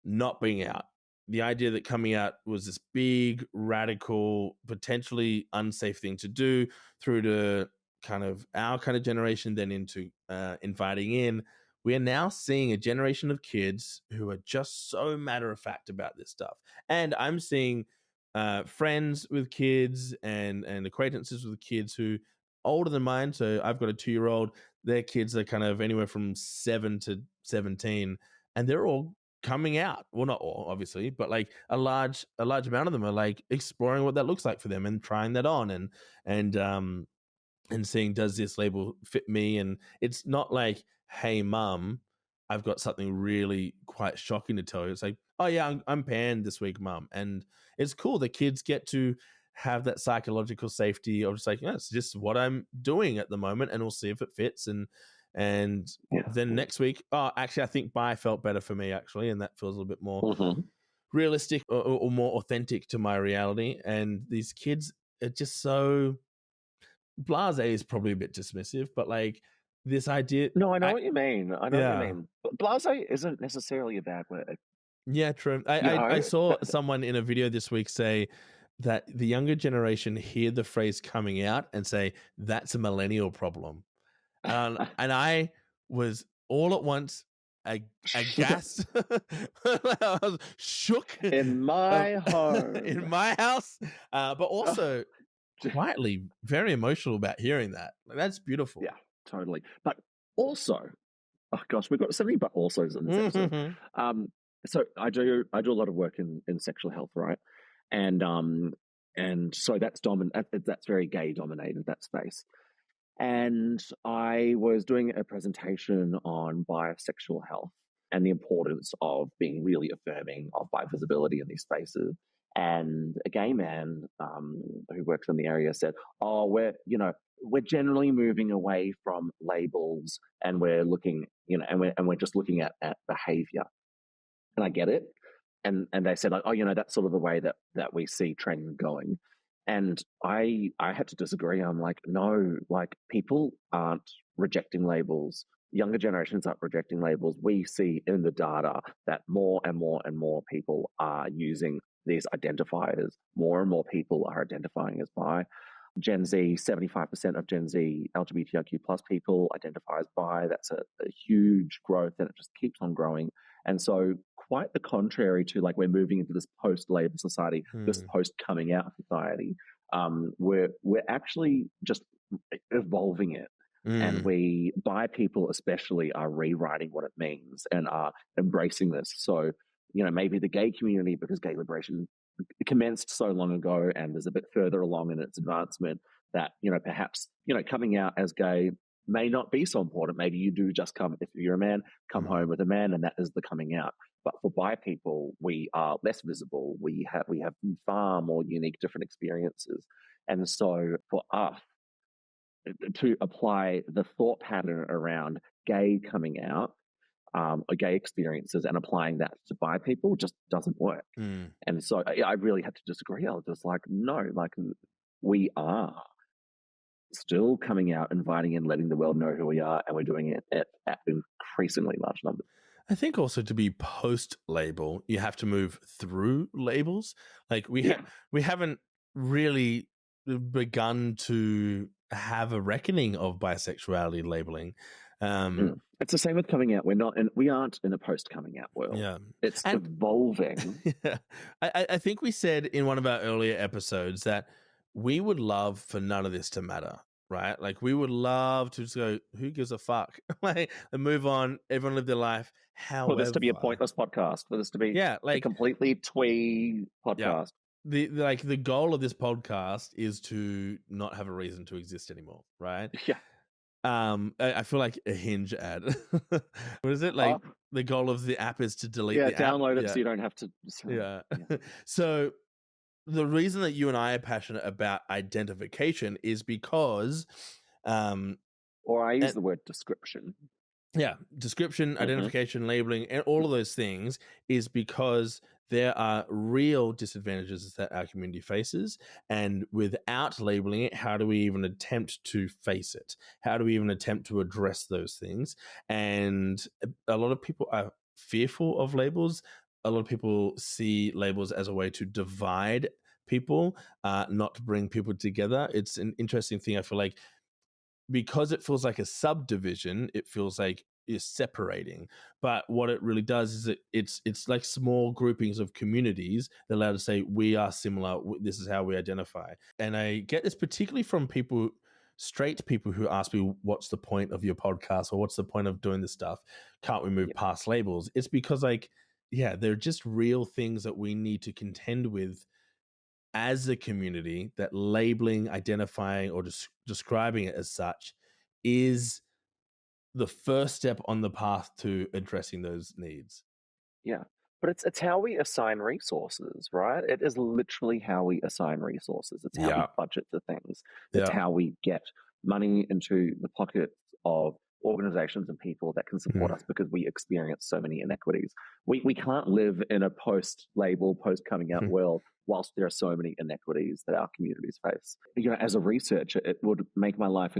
not being out, the idea that coming out was this big, radical, potentially unsafe thing to do, through to kind of our kind of generation, then into inviting in. We are now seeing a generation of kids who are just so matter of fact about this stuff. And I'm seeing friends with kids and acquaintances with kids who older than mine. So I've got a 2-year-old. Their kids are kind of anywhere from 7 to 17, and they're all coming out. Well, not all, obviously, but like a large amount of them are like exploring what that looks like for them and trying that on and seeing, does this label fit me? And it's not like, hey mum, I've got something really quite shocking to tell you. It's like, oh yeah, I'm pan this week, mum. And it's cool. The kids get to have that psychological safety of just like, yeah, it's just what I'm doing at the moment, and we'll see if it fits. And then next week, oh, actually, I think bi felt better for me, actually, and that feels a little bit more realistic or more authentic to my reality. And these kids are just so blase is probably a bit dismissive, but like this idea. No, I know what you mean. I know what you mean. But blase isn't necessarily a bad word. Yeah, true. I saw someone in a video this week say that the younger generation hear the phrase coming out and say, that's a millennial problem. And I was all at once aghast. I was shook. In my home. In my house. But also quietly very emotional about hearing that. Like, that's beautiful. Yeah, totally. But also, oh gosh, we've got so many but alsos in this episode. So I do a lot of work in sexual health, right? And so that's that's very gay dominated, that space. And I was doing a presentation on bisexual health and the importance of being really affirming of bi visibility in these spaces. And a gay man who works in the area said, "Oh, we're generally moving away from labels, and we're looking, and we're just looking at behavior." And I get it. And they said, like, "Oh, that's sort of the way that we see trend going." And I had to disagree. I'm like, no, like people aren't rejecting labels. Younger generations aren't rejecting labels. We see in the data that more and more and more people are using these identifiers. More and more people are identifying as bi. Gen Z, 75% of Gen Z LGBTIQ plus people identify as bi. That's a huge growth, and it just keeps on growing. And so quite the contrary to, like, we're moving into this post-label society, this post-coming out society. We're actually just evolving it. And we, bi people especially, are rewriting what it means and are embracing this. So, maybe the gay community, because gay liberation commenced so long ago and is a bit further along in its advancement, that, perhaps, coming out as gay may not be so important. Maybe you do just if you're a man, come home with a man, and that is the coming out. But for bi people, we are less visible. We have far more unique, different experiences. And so for us to apply the thought pattern around gay coming out, or gay experiences, and applying that to bi people just doesn't work. And so I really had to disagree. I was just like, no, like, we are still coming out, inviting in, letting the world know who we are, and we're doing it at increasingly large numbers. I think also to be post-label, you have to move through labels. Like we haven't really begun to have a reckoning of bisexuality labeling. It's the same with coming out. We aren't in a post-coming out world. Yeah, it's evolving. Yeah. I think we said in one of our earlier episodes that we would love for none of this to matter, right? Like, we would love to just go, who gives a fuck? Like, and move on. Everyone live their life. However, for this to be a pointless podcast, for this to be a completely twee podcast. Yeah. The goal of this podcast is to not have a reason to exist anymore, right? Yeah. I feel like a Hinge ad. What is it like? The goal of the app is to delete the app. Download it so you don't have to. Yeah. So the reason that you and I are passionate about identification is because, or I use the word description. Yeah, description, identification, labeling, and all of those things is because there are real disadvantages that our community faces. And without labeling it, how do we even attempt to face it? How do we even attempt to address those things? And a lot of people are fearful of labels. A lot of people see labels as a way to divide people, not to bring people together. It's an interesting thing. I feel like because it feels like a subdivision, it feels like is separating. But what it really does is it's like small groupings of communities that allow to say we are similar. This is how we identify. And I get this particularly from people, straight people who ask me, "What's the point of your podcast?" or "What's the point of doing this stuff? Can't we move past labels?" It's because they're just real things that we need to contend with as a community, that labeling, identifying, or describing it as such is the first step on the path to addressing those needs. Yeah. But it's how we assign resources, right? It is literally how we assign resources. It's how we budget for things. It's how we get money into the pockets of organizations and people that can support us, because we experience so many inequities. We can't live in a post-label, post-coming-out world whilst there are so many inequities that our communities face. As a researcher, it would make my life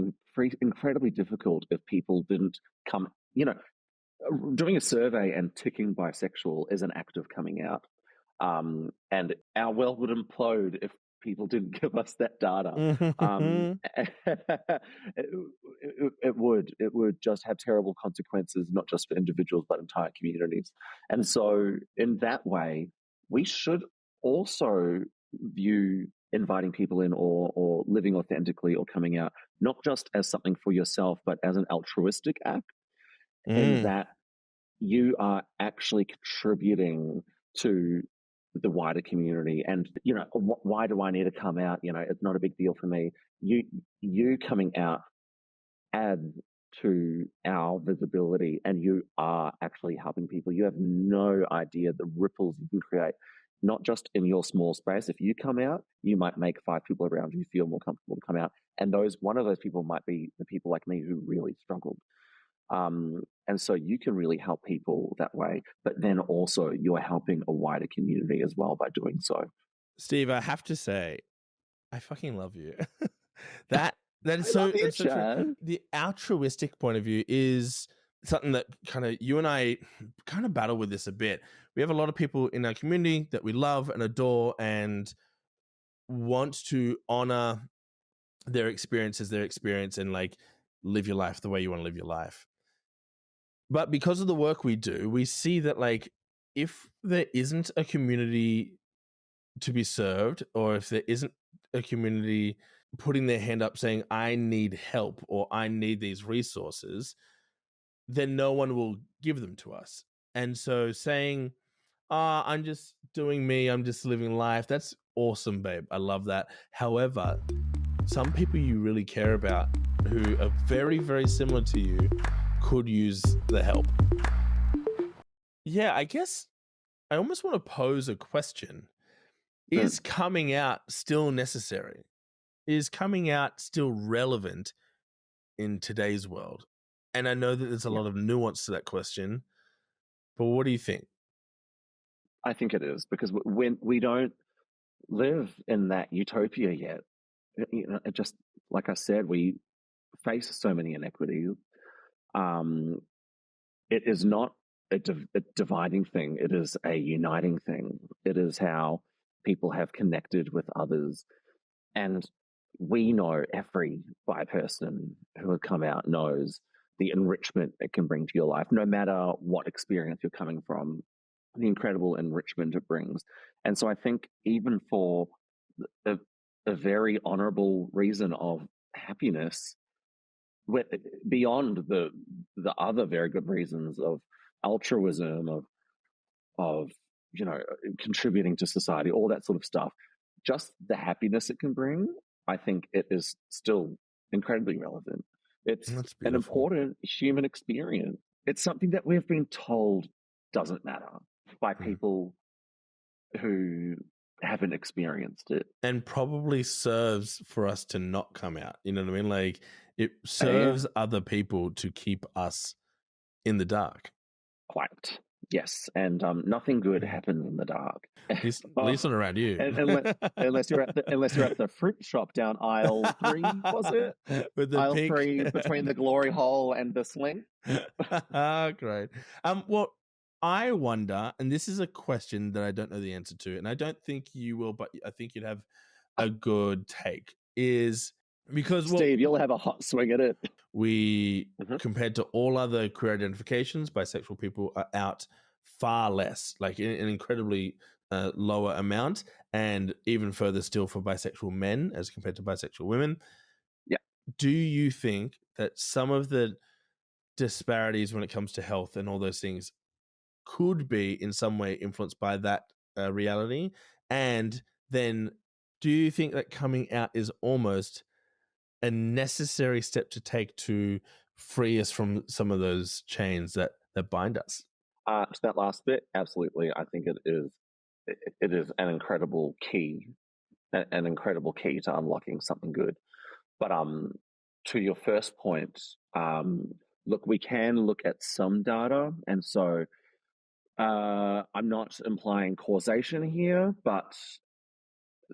incredibly difficult if people didn't come, doing a survey and ticking bisexual is an act of coming out. And our world would implode if people didn't give us that data. It would just have terrible consequences, not just for individuals, but entire communities. And so in that way, we should also view inviting people in or living authentically or coming out, not just as something for yourself, but as an altruistic act, in that you are actually contributing to the wider community. And, why do I need to come out? It's not a big deal for me. You coming out adds to our visibility, and you are actually helping people. You have no idea the ripples you can create, not just in your small space. If you come out, you might make 5 people around you feel more comfortable to come out. And one of those people might be the people like me who really struggled. And so you can really help people that way, but then also you're helping a wider community as well by doing so. Steve, I have to say, I fucking love you. That is so true. The altruistic point of view is something that kind of you and I kind of battle with this a bit. We have a lot of people in our community that we love and adore and want to honor their experience, and live your life the way you want to live your life. But because of the work we do, we see that if there isn't a community to be served, or if there isn't a community putting their hand up saying, I need help or I need these resources, then no one will give them to us. And so saying, I'm just doing me, I'm just living life, that's awesome, babe. I love that. However, some people you really care about who are very, very similar to you could use the help. Yeah, I guess I almost want to pose a question. Is coming out still necessary? Is coming out still relevant in today's world? And I know that there's a lot of nuance to that question, but what do you think? I think it is, because when we don't live in that utopia yet. It just, like I said, we face so many inequities. It is not a dividing thing. It is a uniting thing. It is how people have connected with others. And we know, every bi person who has come out knows the enrichment it can bring to your life, no matter what experience you're coming from, the incredible enrichment it brings. And so I think even for a very honorable reason of happiness, beyond the other very good reasons of altruism, of contributing to society, all that sort of stuff, just the happiness it can bring, I think it is still incredibly relevant. It's That's an beautiful. important human experience. It's something that we've been told doesn't matter by people who haven't experienced it. And probably serves for us to not come out. You know what I mean? Like, it Yeah. serves other people to keep us in the dark. Quite. Yes. And nothing good happens in the dark. At least not around you. Unless you're at the fruit shop down aisle 3, was it? With the aisle pink 3 between the glory hole and the sling. Great. Well, I wonder, and this is a question that I don't know the answer to, and I don't think you will, but I think you'd have a good take, is because Steve, you'll have a hot swing at it. We, compared to all other queer identifications, bisexual people are out far less, like in an incredibly lower amount, and even further still for bisexual men as compared to bisexual women. Yeah. Do you think that some of the disparities when it comes to health and all those things could be in some way influenced by that reality? And then do you think that coming out is almost a necessary step to take to free us from some of those chains that bind us? To that last bit, absolutely. I think it is an incredible key to unlocking something good. But to your first point, look, we can look at some data, and so I'm not implying causation here, but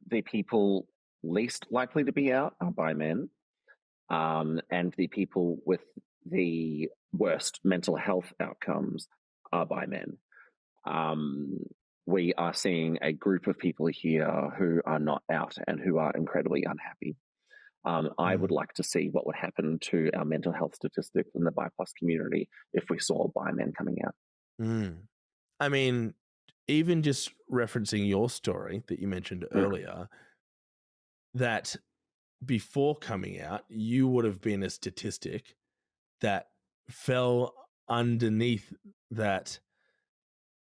the people least likely to be out are bi men, and the people with the worst mental health outcomes are bi men. We are seeing a group of people here who are not out and who are incredibly unhappy. I would like to see what would happen to our mental health statistics in the bi+ community if we saw bi men coming out. I mean, even just referencing your story that you mentioned earlier, that before coming out, you would have been a statistic that fell underneath that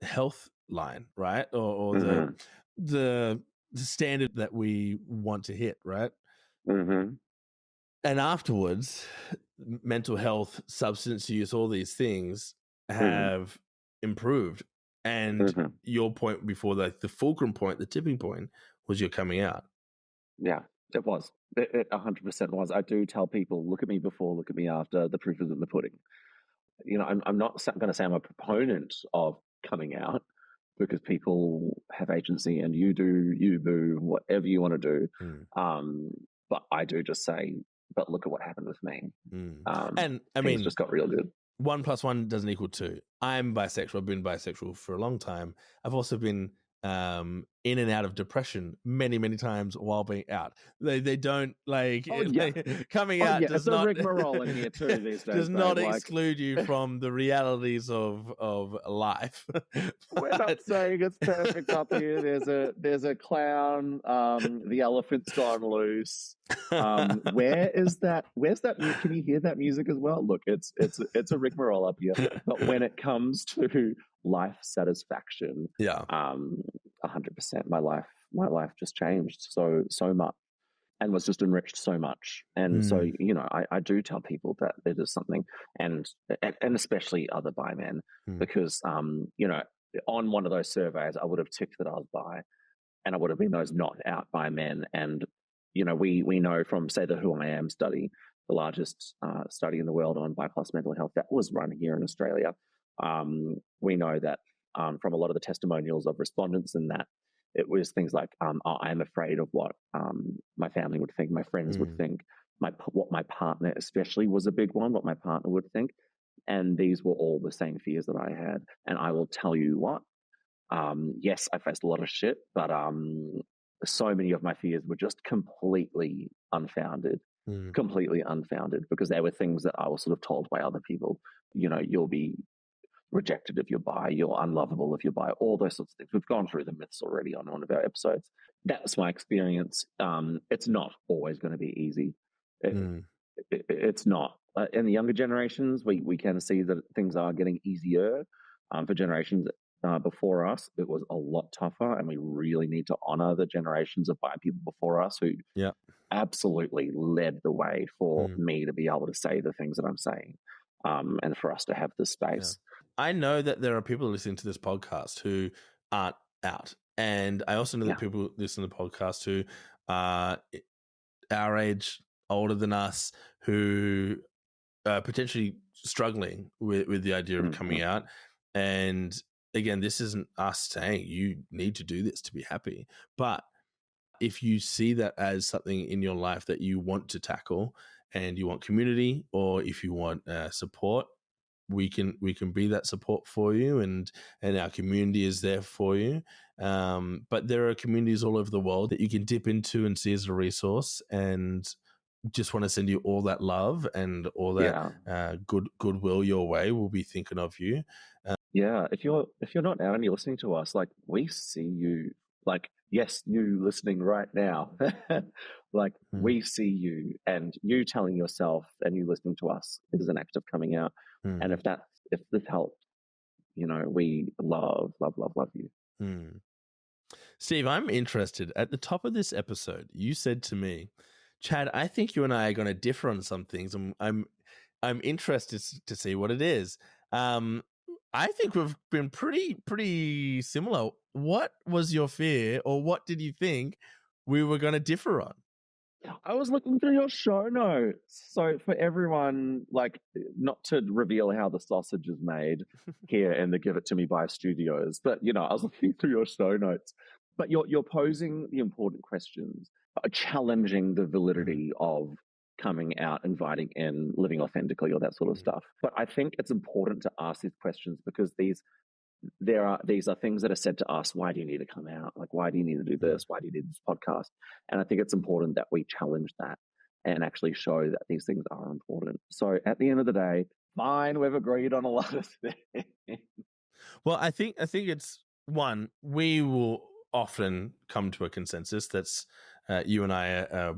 health line, right? Or the standard that we want to hit, right? And afterwards, mental health, substance use, all these things have improved. And your point before, like the fulcrum point, the tipping point, was your coming out. Yeah, it was. It 100% was. I do tell people, look at me before, look at me after. The proof is in the pudding. You know, I'm not going to say I'm a proponent of coming out, because people have agency, and you do, you boo, whatever you want to do. But I do just say, but look at what happened with me. And I mean, just got real good. 1 + 1 doesn't equal 2. I'm bisexual. I've been bisexual for a long time. I've also been in and out of depression many times while being out. They don't like coming out does it's not a rigmarole in here too these days. Does not exclude you from the realities of life. We're not saying it's perfect up here. There's a clown. The elephant's gone loose. Where's that? Can you hear that music as well? Look, it's a rigmarole up here. But when it comes to life satisfaction, 100%, my life just changed so much, and was just enriched so much. And so, you know, I do tell people that it is something, and especially other bi men, because you know, on one of those surveys, I would have ticked that I was bi, and I would have been those not out bi men. And you know, we know from, say, the Who I Am study, the largest study in the world on bi+ mental health that was run here in Australia. We know that from a lot of the testimonials of respondents, and that it was things like, I'm afraid of what my family would think, my friends would think, what my partner especially was a big one, what my partner would think. And these were all the same fears that I had. And I will tell you what, yes, I faced a lot of shit, but so many of my fears were just completely unfounded, because they were things that I was sort of told by other people. You know, you'll be rejected if you're bi, you're unlovable if you're bi, all those sorts of things. We've gone through the myths already on one of our episodes. That's my experience. It's not always going to be easy. It's not. In the younger generations, we can see that things are getting easier. For generations before us, it was a lot tougher, and we really need to honor the generations of bi people before us who absolutely led the way for me to be able to say the things that I'm saying, and for us to have this space. Yeah. I know that there are people listening to this podcast who aren't out. And I also know that people listen to the podcast who are our age, older than us, who are potentially struggling with the idea of coming out. And again, this isn't us saying you need to do this to be happy. But if you see that as something in your life that you want to tackle and you want community, or if you want support, we can be that support for you, and our community is there for you. But there are communities all over the world that you can dip into and see as a resource, and just want to send you all that love and all that goodwill your way. We'll be thinking of you. If you're not out and you're listening to us, like, we see you. Like, yes, you listening right now, like, we see you, and you telling yourself and you listening to us is an act of coming out. And if this helped, we love you. Steve, I'm interested. At the top of this episode, you said to me, Chad, I think you and I are going to differ on some things. I'm interested to see what it is. I think we've been pretty similar. What was your fear, or what did you think we were going to differ on? I was looking through your show notes. So for everyone, like, not to reveal how the sausage is made here in the Give It To Me by Studios, but, I was looking through your show notes. But you're posing the important questions, challenging the validity of coming out, inviting in, living authentically, all that sort of stuff. But I think it's important to ask these questions because these are things that are said to us. Why do you need to come out? Like, why do you need to do this? Why do you need this podcast? And I think it's important that we challenge that and actually show that these things are important. So at the end of the day, fine, we've agreed on a lot of things. Well, I think it's one, we will often come to a consensus that's you and I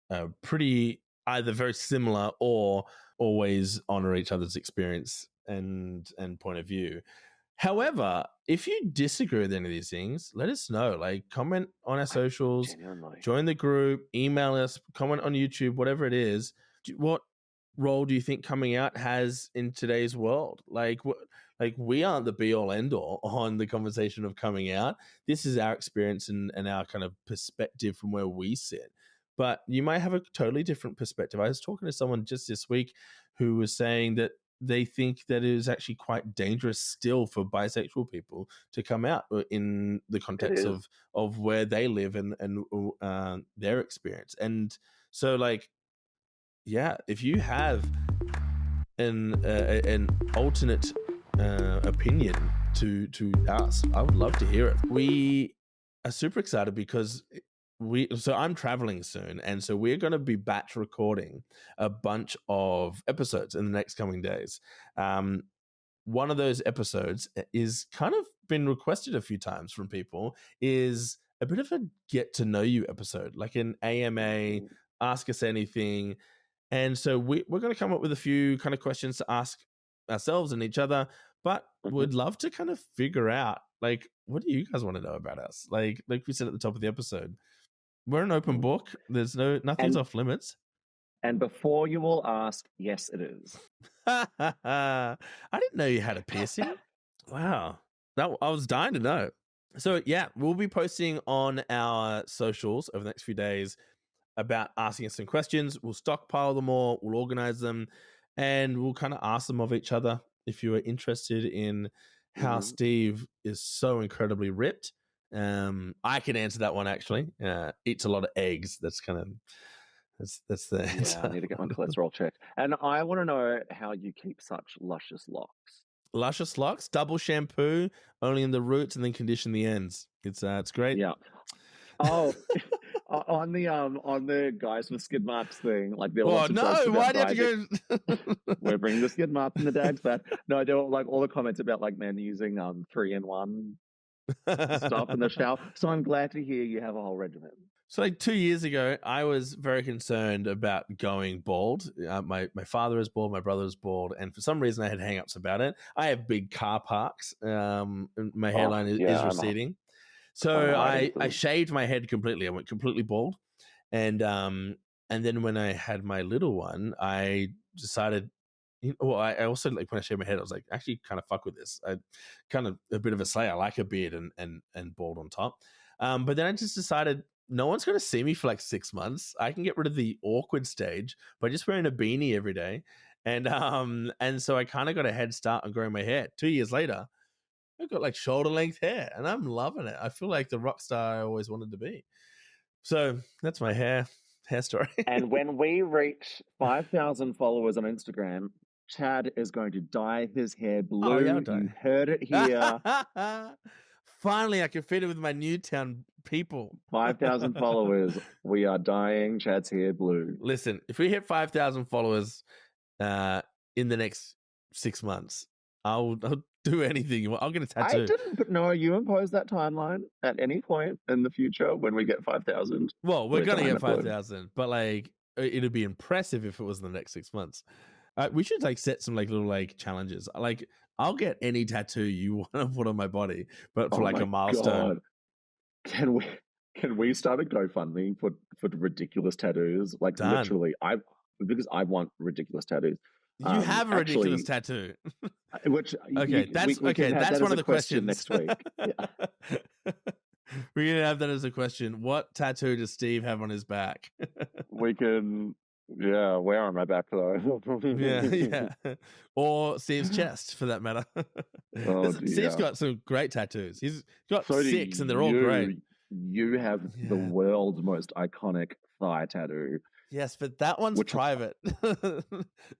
are pretty either very similar or always honor each other's experience and point of view. However, if you disagree with any of these things, let us know. Like, comment on our socials, join the group, email us, comment on YouTube, whatever it is. What role do you think coming out has in today's world? Like we aren't the be all end all on the conversation of coming out. This is our experience and our kind of perspective from where we sit. But you might have a totally different perspective. I was talking to someone just this week who was saying that they think that it is actually quite dangerous still for bisexual people to come out in the context of where they live and their experience. And so, like, if you have an alternate opinion to us, I would love to hear it. We are super excited because so I'm traveling soon, and so we're going to be batch recording a bunch of episodes in the next coming days. One of those episodes is kind of been requested a few times from people, is a bit of a get to know you episode, like an AMA, ask us anything. And so we're going to come up with a few kind of questions to ask ourselves and each other, but would love to kind of figure out, like, what do you guys want to know about us? Like we said at the top of the episode, we're an open book. There's nothing's off limits. And before you all ask, yes, it is. I didn't know you had a piercing. Wow. I was dying to know. So we'll be posting on our socials over the next few days about asking us some questions. We'll stockpile them all, we'll organize them, and we'll kind of ask them of each other. If you are interested in how Steve is so incredibly ripped, I can answer that one actually. Eats a lot of eggs. That's kind of that's the answer. I need to get my cholesterol checked. And I want to know how you keep such luscious locks. Luscious locks, double shampoo, only in the roots and then condition the ends. It's great. Yeah. Oh, on the guys with skid marks thing, like there were lots of jokes about why did you go? We're bringing the skid marks in the dags back. No, there were like all the comments about like men using 3-in-1 stuff in the shower. So I'm glad to hear you have a whole regimen. So like 2 years ago, I was very concerned about going bald. My father is bald, my brother is bald, and for some reason I had hang-ups about it. I have big car parks. My hairline is receding. So I shaved my head completely. I went completely bald. And then when I had my little one, I decided. Well, I also like when I shaved my head, I was like, actually, kind of fuck with this. I kind of a bit of a slay. I like a beard and bald on top. But then I just decided no one's going to see me for like 6 months. I can get rid of the awkward stage by just wearing a beanie every day. And so I kind of got a head start on growing my hair. 2 years later, I've got like shoulder length hair, and I'm loving it. I feel like the rock star I always wanted to be. So that's my hair story. And when we reach 5,000 followers on Instagram, Chad is going to dye his hair blue. Oh, yeah, I'll dye. You heard it here. Finally, I can fit it with my Newtown people. 5,000 followers. We are dyeing Chad's hair blue. Listen, if we hit 5,000 followers in the next 6 months, I'll do anything you want. I'll get a tattoo. I didn't know you imposed that timeline at any point in the future when we get 5,000. Well, we're going to get 5,000, but like it'd be impressive if it was in the next 6 months. We should like set some like little like challenges. Like I'll get any tattoo you want to put on my body, but for like a milestone. God. Can we start a GoFundMe for ridiculous tattoos? Like Done. Literally, because I want ridiculous tattoos. You have a ridiculous tattoo. Which that's one of the questions next week. Yeah. We're gonna have that as a question. What tattoo does Steve have on his back? We can, where on my back though? yeah, or Steve's chest for that matter. Steve's got some great tattoos. He's got 6, and they're all great. You have the world's most iconic thigh tattoo. Yes, but that one's private.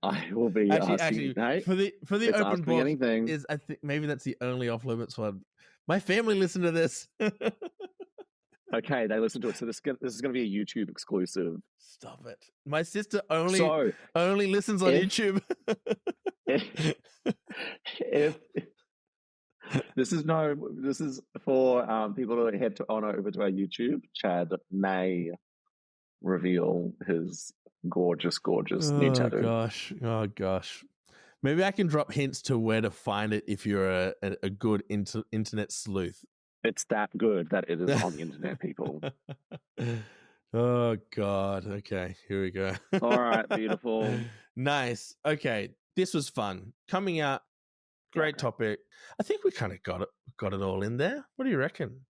I will be asking for the open book. Is I think maybe that's the only off limits one. My family listened to this. Okay, they listen to it. So this is going to be a YouTube exclusive. Stop it. My sister only listens on YouTube. if this is for people to head on over to our YouTube. Chad may reveal his gorgeous new tattoo. Oh gosh. Maybe I can drop hints to where to find it if you're a good internet sleuth. It's that good that it is on the internet, people. Oh God. Okay, here we go. All right, beautiful. Nice. Okay, this was fun. Coming out, great topic. I think we kind of got it all in there. What do you reckon?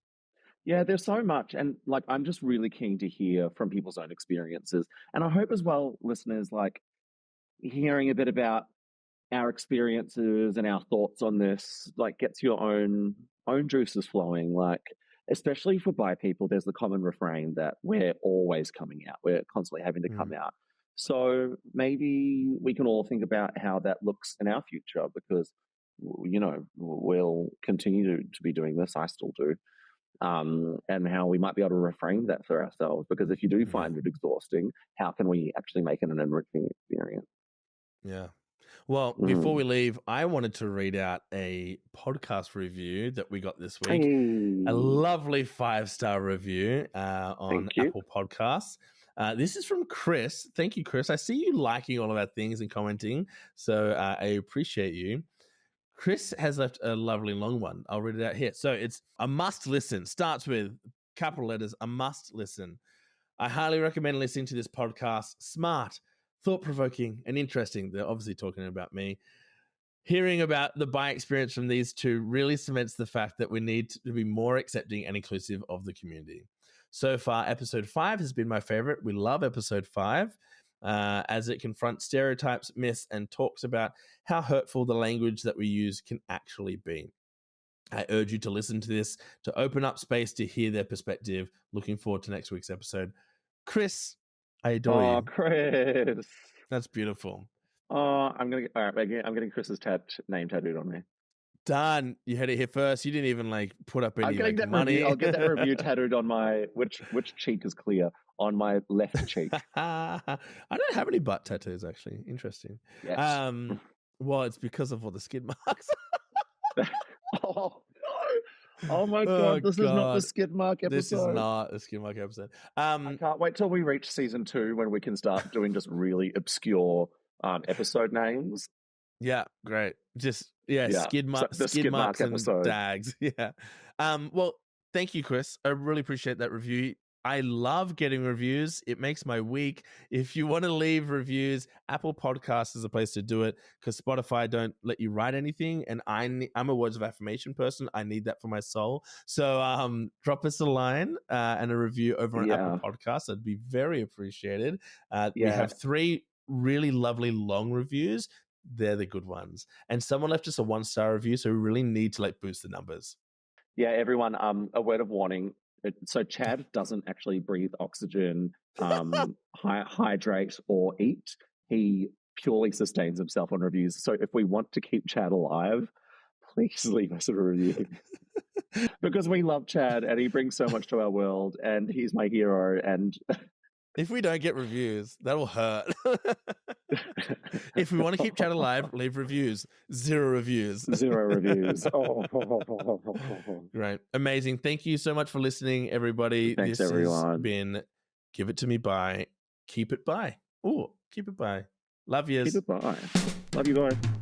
Yeah, there's so much. And like, I'm just really keen to hear from people's own experiences. And I hope as well, listeners, like hearing a bit about our experiences and our thoughts on this, like gets your own juices flowing. Like, especially for bi people, there's the common refrain that we're always coming out. We're constantly having to come out. So maybe we can all think about how that looks in our future, because, we'll continue to be doing this. I still do. And how we might be able to reframe that for ourselves. Because if you do find it exhausting, how can we actually make it an enriching experience? Yeah. Well, before we leave, I wanted to read out a podcast review that we got this week. A lovely 5-star review on Apple Podcasts. This is from Chris. Thank you, Chris. I see you liking all of our things and commenting, so I appreciate you. Chris has left a lovely long one. I'll read it out here. So it's a must listen. Starts with capital letters, a must listen. I highly recommend listening to this podcast. Smart, thought-provoking, and interesting. They're obviously talking about me. Hearing about the bi experience from these two really cements the fact that we need to be more accepting and inclusive of the community. So far, episode 5 has been my favorite. We love episode 5. As it confronts stereotypes, myths, and talks about how hurtful the language that we use can actually be. I urge you to listen to this to open up space to hear their perspective. Looking forward to next week's episode. Chris, I adore you. Oh, Chris. That's beautiful. Oh, I'm getting Chris's name tattooed on me. Done. You heard it here first. You didn't even put up any money. I'll get that review tattooed on my which cheek is clear, on my left cheek. I don't have any butt tattoos, actually. Interesting. Yes. Well, it's because of all the skid marks. Oh no! Oh my God! This is not the skid mark episode. This is not a skid mark episode. I can't wait till we reach season 2 when we can start doing just really obscure episode names. Yeah, great. Just skid marks and episode. dags. Yeah. Well, thank you, Chris. I really appreciate that review. I love getting reviews. It makes my week. If you want to leave reviews, Apple Podcasts is a place to do it because Spotify don't let you write anything. And I'm a words of affirmation person. I need that for my soul. So drop us a line and a review over on Apple Podcasts. That'd be very appreciated. We have 3 really lovely long reviews. They're the good ones. And someone left us a 1-star review. So we really need to boost the numbers. Yeah, everyone, a word of warning. So Chad doesn't actually breathe oxygen, hydrate, or eat. He purely sustains himself on reviews. So if we want to keep Chad alive, please leave us a review. Because we love Chad and he brings so much to our world and he's my hero. And if we don't get reviews, that'll hurt. If we want to keep Chad alive, leave reviews. 0 reviews. 0 reviews. Right. Amazing. Thank you so much for listening, everybody. Thanks, everyone. Has been Give It To Me By Keep It By. Oh, Keep It By. Love yous. Keep it by. Love you, guys.